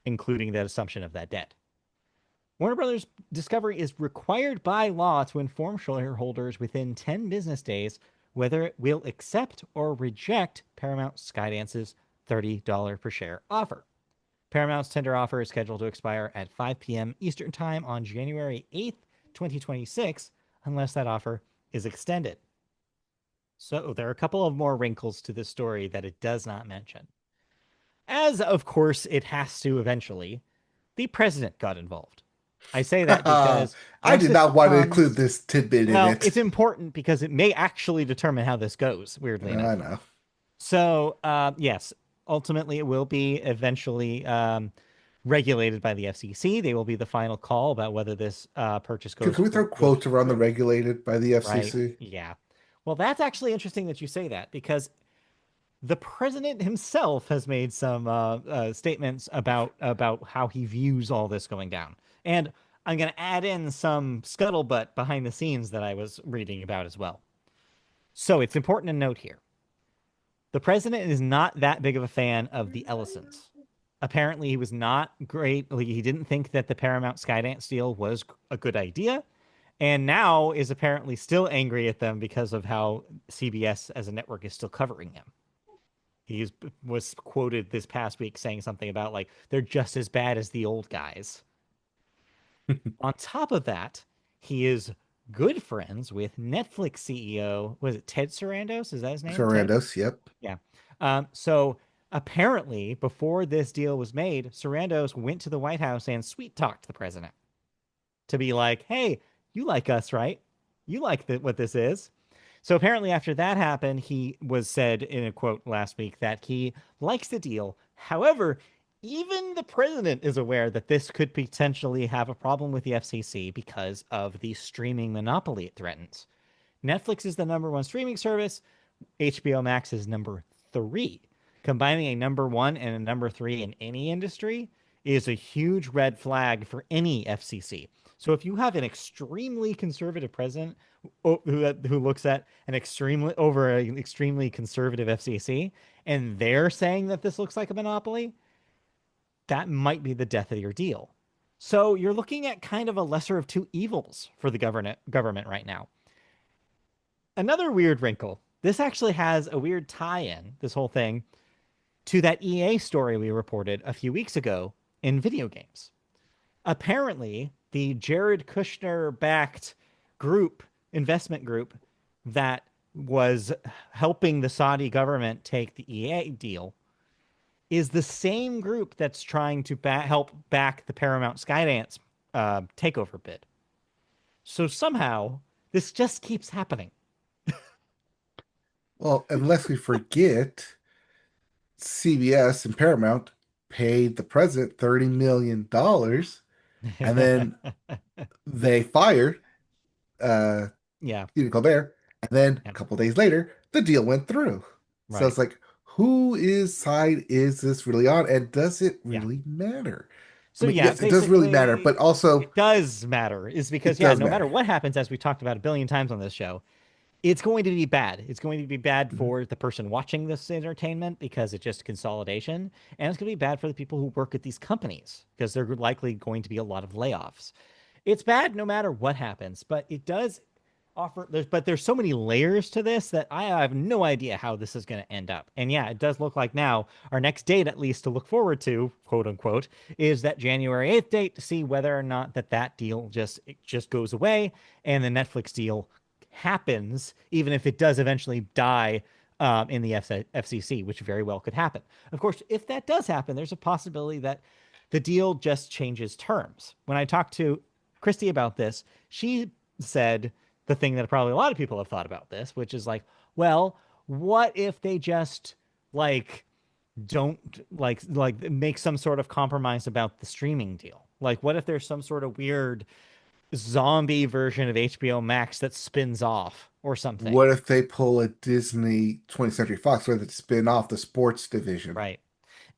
including the assumption of that debt. Warner Brothers Discovery is required by law to inform shareholders within 10 business days whether it will accept or reject Paramount Skydance's $30 per share offer. Paramount's tender offer is scheduled to expire at 5 p.m. Eastern Time on January 8th, 2026, unless that offer is extended. So there are a couple of more wrinkles to this story that it does not mention. As, of course, it has to eventually, the president got involved. I say that because I once did this not want to include becomes, this tidbit in well, it. it's important because it may actually determine how this goes, weirdly I enough. know. So, yes, ultimately it will be eventually regulated by the FCC. They will be the final call about whether this purchase Can we throw goes quotes around the through. regulated by the Right? FCC? Yeah. Well, that's actually interesting that you say that because the president himself has made some statements about how he views all this going down, and I'm going to add in some scuttlebutt behind the scenes that I was reading about as well. So it's important to note here: the president is not that big of a fan of the Ellisons. Apparently, he was not great. Like, he didn't think that the Paramount Skydance deal was a good idea, and now is apparently still angry at them because of how CBS as a network is still covering him. He was quoted this past week saying something about like they're just as bad as the old guys. On top of that, he is good friends with Netflix CEO. Was it Ted Sarandos? Is that his name? Ted? Sorandos, yep. Yeah. So apparently, before this deal was made, Sarandos went to the White House and sweet talked the president to be like, "Hey, you like us, right? You like what this is." So apparently, after that happened, he was said in a quote last week that he likes the deal. However, even the president is aware that this could potentially have a problem with the FCC because of the streaming monopoly it threatens. Netflix is the number one streaming service. HBO Max is number three. Combining a number one and a number three in any industry is a huge red flag for any FCC. So if you have an extremely conservative president who looks at an extremely conservative FCC and they're saying that this looks like a monopoly, that might be the death of your deal. So you're looking at kind of a lesser of two evils for the government right now. Another weird wrinkle. This actually has a weird tie-in, this whole thing, to that EA story we reported a few weeks ago in video games. Apparently, the Jared Kushner backed investment group that was helping the Saudi government take the EA deal is the same group that's trying to help back the Paramount Skydance takeover bid. So somehow this just keeps happening. Well, unless we forget, CBS and Paramount paid the president $30 million, and then they fired uh, Yeah, Stephen Colbert, and then a yeah, couple days later, the deal went through. So right. it's like, whose side is this really on, and does it Yeah. really matter? I So mean, yeah, yes, it does really matter, but basically also it does matter is because it yeah, does no matter matter. what happens, as we talked about a billion times on this show, it's going to be bad. It's going to be bad Mhm. for the person watching this entertainment because it's just consolidation, and it's going to be bad for the people who work at these companies because there are likely going to be a lot of layoffs. It's bad no matter what happens, but it does there's so many layers to this that I have no idea how this is going to end up. And yeah, it does look like now our next date, at least to look forward to, quote unquote, is that January 8th date to see whether or not that deal just goes away and the Netflix deal happens, even if it does eventually die in the FCC, which very well could happen. Of course, if that does happen, there's a possibility that the deal just changes terms. When I talked to Christy about this, she said the thing that probably a lot of people have thought about this, which is like, well, what if they just like don't make some sort of compromise about the streaming deal? Like, what if there's some sort of weird zombie version of HBO Max that spins off or something? What if they pull a Disney 20th Century Fox where they spin off the sports division Right.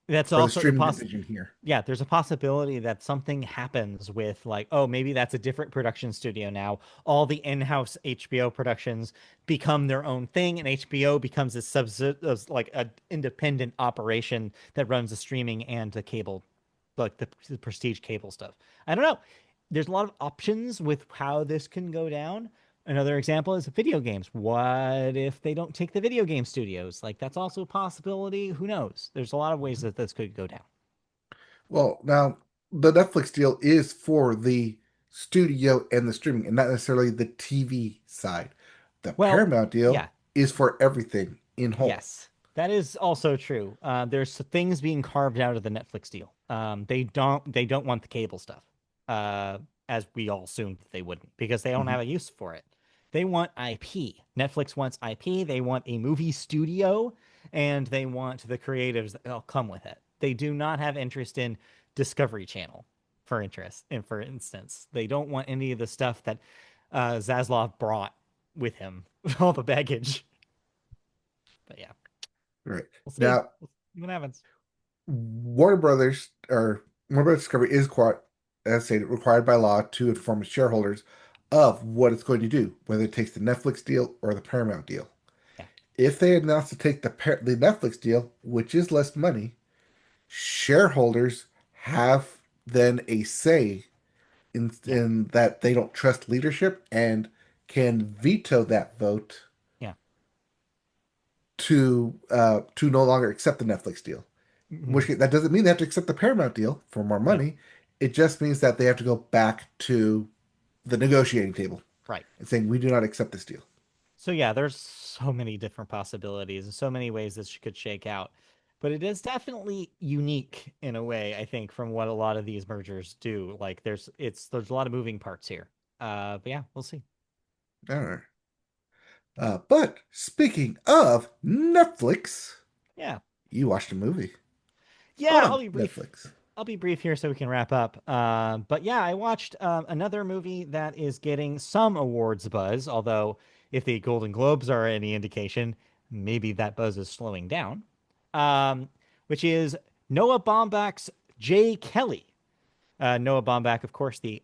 That's or the also the streaming poss division here? yeah, there's a possibility that something happens with like, oh, maybe that's a different production studio now. All the in-house HBO productions become their own thing, and HBO becomes a like a independent operation that runs the streaming and the cable, like the prestige cable stuff. I don't know. There's a lot of options with how this can go down. Another example is video games. What if they don't take the video game studios? Like that's also a possibility. Who knows? There's a lot of ways that this could go down. Well, now the Netflix deal is for the studio and the streaming, and not necessarily the TV side. The Well, Paramount deal yeah, is for everything in whole. yes, that is also true. There's things being carved out of the Netflix deal. They don't want the cable stuff, uh, as we all assumed that they wouldn't, because they don't Mhm. have a use for it. They want IP. Netflix wants IP. They want a movie studio, and they want the creatives that'll come with it. They do not have interest in Discovery Channel, for instance. They don't want any of the stuff that Zaslav brought with him, all the baggage. But yeah. Right. We'll see. Now, We'll see what happens. Warner Brothers Discovery is required, as stated, required by law to inform its shareholders of what it's going to do, whether it takes the Netflix deal or the Paramount deal. Yeah. If they announce to take the Netflix deal, which is less money, shareholders have then a say Yeah. in that they don't trust leadership and can veto that vote Yeah. to no longer accept the Netflix deal. Hmm. That doesn't mean they have to accept the Paramount deal for more No. money. It just means that they have to go back to the negotiating table. Right. and saying we do not accept this deal. So yeah, there's so many different possibilities and so many ways this could shake out. But it is definitely unique in a way, I think, from what a lot of these mergers do. Like there's a lot of moving parts here. But yeah, we'll see. All right. But speaking of Netflix, Yeah. you watched a movie Yeah, I'll on be brief. Netflix. I'll be brief here so we can wrap up. But yeah, I watched another movie that is getting some awards buzz, although if the Golden Globes are any indication, maybe that buzz is slowing down. Um, which is Noah Baumbach's Jay Kelly. Noah Baumbach, of course, the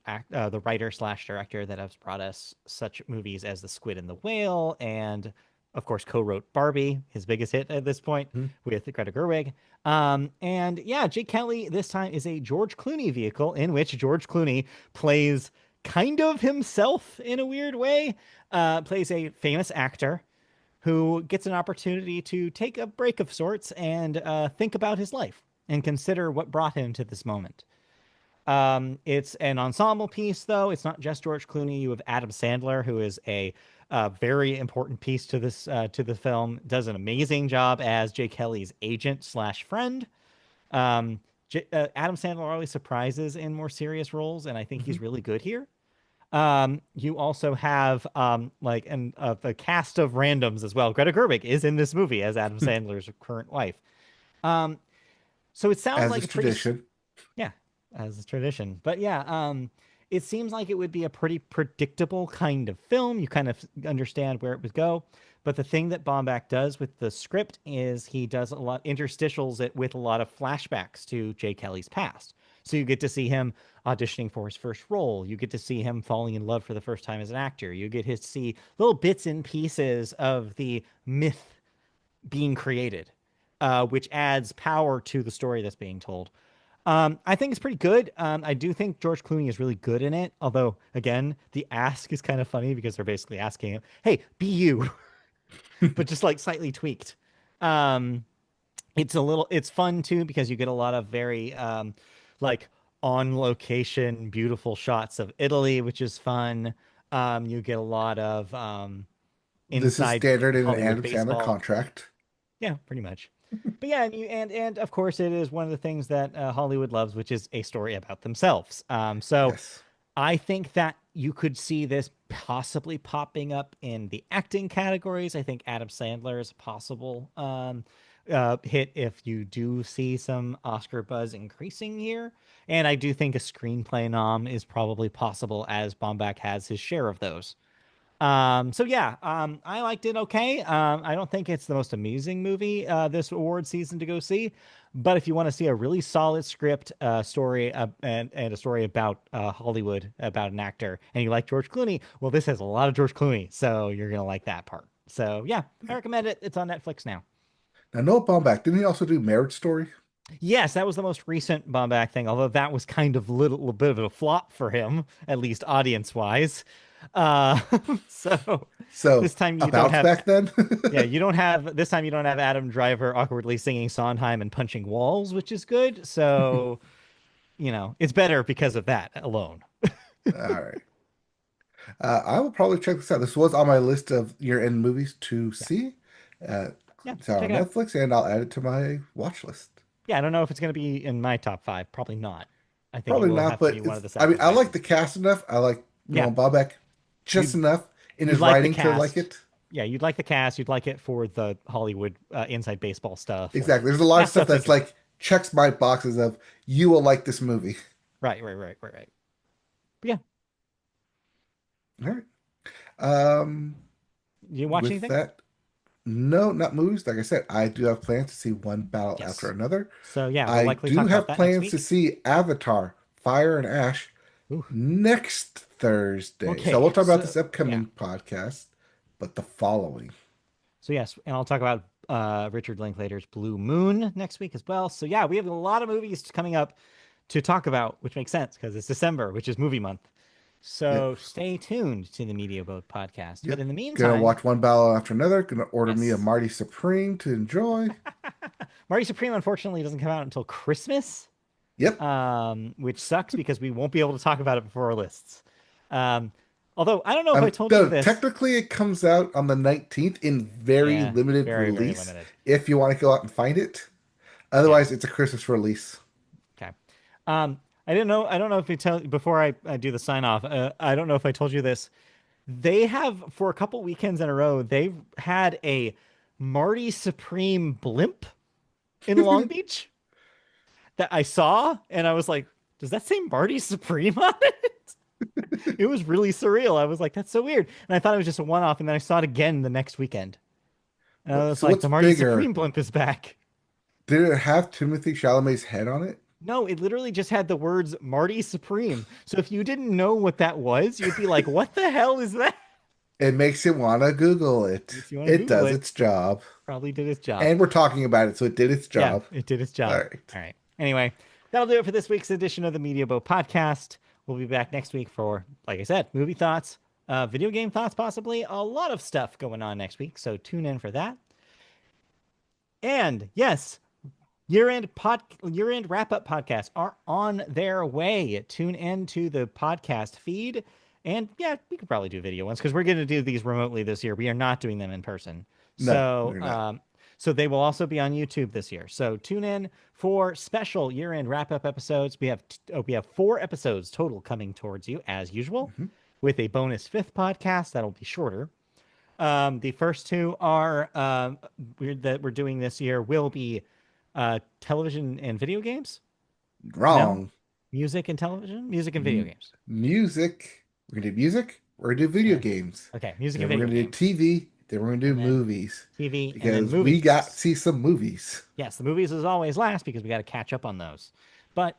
writer slash director that has brought us such movies as The Squid and the Whale, and of course co-wrote Barbie, his biggest hit at this point Hmm. with Greta Gerwig. And yeah, Jake Kelly this time is a George Clooney vehicle in which George Clooney plays kind of himself in a weird way. Plays a famous actor who gets an opportunity to take a break of sorts and think about his life and consider what brought him to this moment. It's an ensemble piece, though. It's not just George Clooney. You have Adam Sandler, who is a very important piece to the film. Does an amazing job as Jay Kelly's agent slash friend. Um, Adam Sandler always surprises in more serious roles, and I think Hmm. he's really good here. You also have like a cast of randoms as well. Greta Gerwig is in this movie as Adam Sandler's current wife. Um, so it sounds As like is a pretty tradition. yeah, as a tradition. But yeah, it seems like it would be a pretty predictable kind of film. You kind of understand where it would go. But the thing that Baumbach does with the script is he does a lot interstitials it with a lot of flashbacks to Jay Kelly's past. So you get to see him auditioning for his first role. You get to see him falling in love for the first time as an actor. You get to see little bits and pieces of the myth being created, which adds power to the story that's being told. I think it's pretty good. I do think George Clooney is really good in it. Although, again, the ask is kind of funny because they're basically asking him, "Hey, be you," but just like slightly tweaked. Um, it's fun too because you get a lot of very like on location, beautiful shots of Italy, which is fun. You get a lot of This is inside standard in an Hollywood Adam Sandler baseball. contract. Yeah, pretty much. But yeah, and of course it is one of the things that Hollywood loves, which is a story about themselves. So Yes. I think that you could see this possibly popping up in the acting categories. I think Adam Sandler is a possible hit if you do see some Oscar buzz increasing here. And I do think a screenplay nom is probably possible as Baumbach has his share of those. So yeah, I liked it okay. I don't think it's the most amusing movie this award season to go see, but if you want to see a really solid script, story, and a story about Hollywood, about an actor, and you like George Clooney, well, this has a lot of George Clooney, so you're gonna like that part. So yeah, I recommend it. It's on Netflix now. Now, Noah Baumbach, didn't he also do Marriage Story? Yes, that was the most recent Baumbach thing, although that was kind of little bit of a flop for him, at least audience wise. Uh, so So, this time a you don't bounce have back then? Yeah, you don't have this time you don't have Adam Driver awkwardly singing Sondheim and punching walls, which is good. So, it's better because of that alone. All right. I will probably check this out. This was on my list of year-end movies to Yeah. see. Uh, Yeah, it's out check on it out. Netflix, and I'll add it to my watch list. Yeah, I don't know if it's going to be in my top 5. Probably not. I think it Probably will not, have to but be one of it's. the I mean, I like the sacrifices. cast enough. I like Yeah, Noah Baumbach just you'd enough in you'd his like the writing to like cast. it. Yeah, you'd like the cast. You'd like it for the Hollywood inside baseball stuff or Exactly. There's a lot of that stuff stuff that that's gets like checks my boxes of you will like this movie. right. But yeah, All right. Um, you watch with anything? that, no, not movies. Like I said, I do have plans to see one battle after Yes. another. So yeah, we'll I likely do talk about have that next plans to week. see Avatar, Fire and Ash Ooh. next Thursday. So I Okay, won't talk about so this yeah. upcoming podcast, but the following. So yes, and I'll talk about Richard Linklater's Blue Moon next week as well. So yeah, we have a lot of movies coming up to talk about, which makes sense because it's December, which is movie month. Yep. So stay tuned to the Media Boat podcast. But Yep. in the Gonna meantime, watch one battle after another. Gonna order me a yes, Marty Supreme to enjoy. Marty Supreme unfortunately doesn't come out until Christmas, Yep. which sucks because we won't be able to talk about it before our lists. Um, Although I don't know if I told you No, this. technically it comes out on the 19th in very Yeah, limited very, very release limited. if you want to go out and find it. Yeah. Otherwise, it's a Christmas release. Okay. I didn't know. I don't know if you tell before I do the sign off. I don't know if I told you this. They have for a couple weekends in a row. They've had a Marty Supreme blimp in Long Beach that I saw, and I was like, "Does that say Marty Supreme on it?" It was really surreal. I was like, "That's so weird," and I thought it was just a one off, and then I saw it again the next weekend, and I was So like, what's "The Marty bigger? Supreme blimp is back." Did it have Timothy Chalamet's head on it? No, it literally just had the words Marty Supreme. So if you didn't know what that was, you'd be like, what the hell is that? It makes you want to Google it. Makes you want to It Google does it. its job. Probably did its job. And we're talking about it, so it did its Yeah, job. it did its All job. right. All right. Anyway, that'll do it for this week's edition of the Media Boat Podcast. We'll be back next week for, like I said, movie thoughts, video game thoughts, possibly. A lot of stuff going on next week. So tune in for that. And yes, year-end wrap-up podcasts are on their way. Tune in to the podcast feed. And yeah, we could probably do video ones because we're going to do these remotely this year. We are not doing them in person. No, So, we're not. so they will also be on YouTube this year. So tune in for special year-end wrap-up episodes. We have 4 episodes total coming towards you as usual, Mhm. with a bonus fifth podcast that'll be shorter. The first two are that we're doing this year will be television and video games. No, Wrong. music and television, music and video M games. music. We're gonna do music. We're gonna do video Yeah. games. Okay, music and Then we're video gonna do games, TV. Then we're gonna do and then movies TV, and then because we got to movies. see some movies. Yes, the movies is always last because we got to catch up on those. But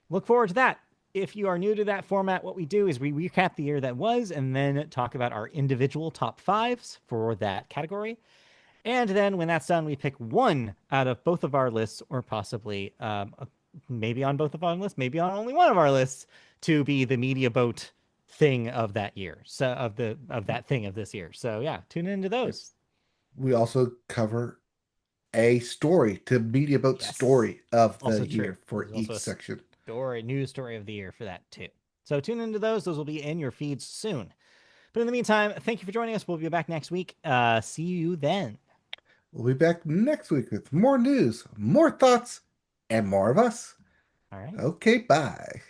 look forward to that. If you are new to that format, what we do is we recap the year that was and then talk about our individual top fives for that category. And then when that's done, we pick one out of both of our lists, or possibly maybe on both of our lists, maybe on only one of our lists, to be the media boat thing of that year. So of that thing of this year. So yeah, tune into Yep. those. We also cover a story to media about Yes, story of the also true. year for There's also each a section. news story of the year for that too. So tune into those. Those will be in your feeds soon. But in the meantime, thank you for joining us. We'll be back next week. See you then. We'll be back next week with more news, more thoughts, and more of us. All right. Okay, bye.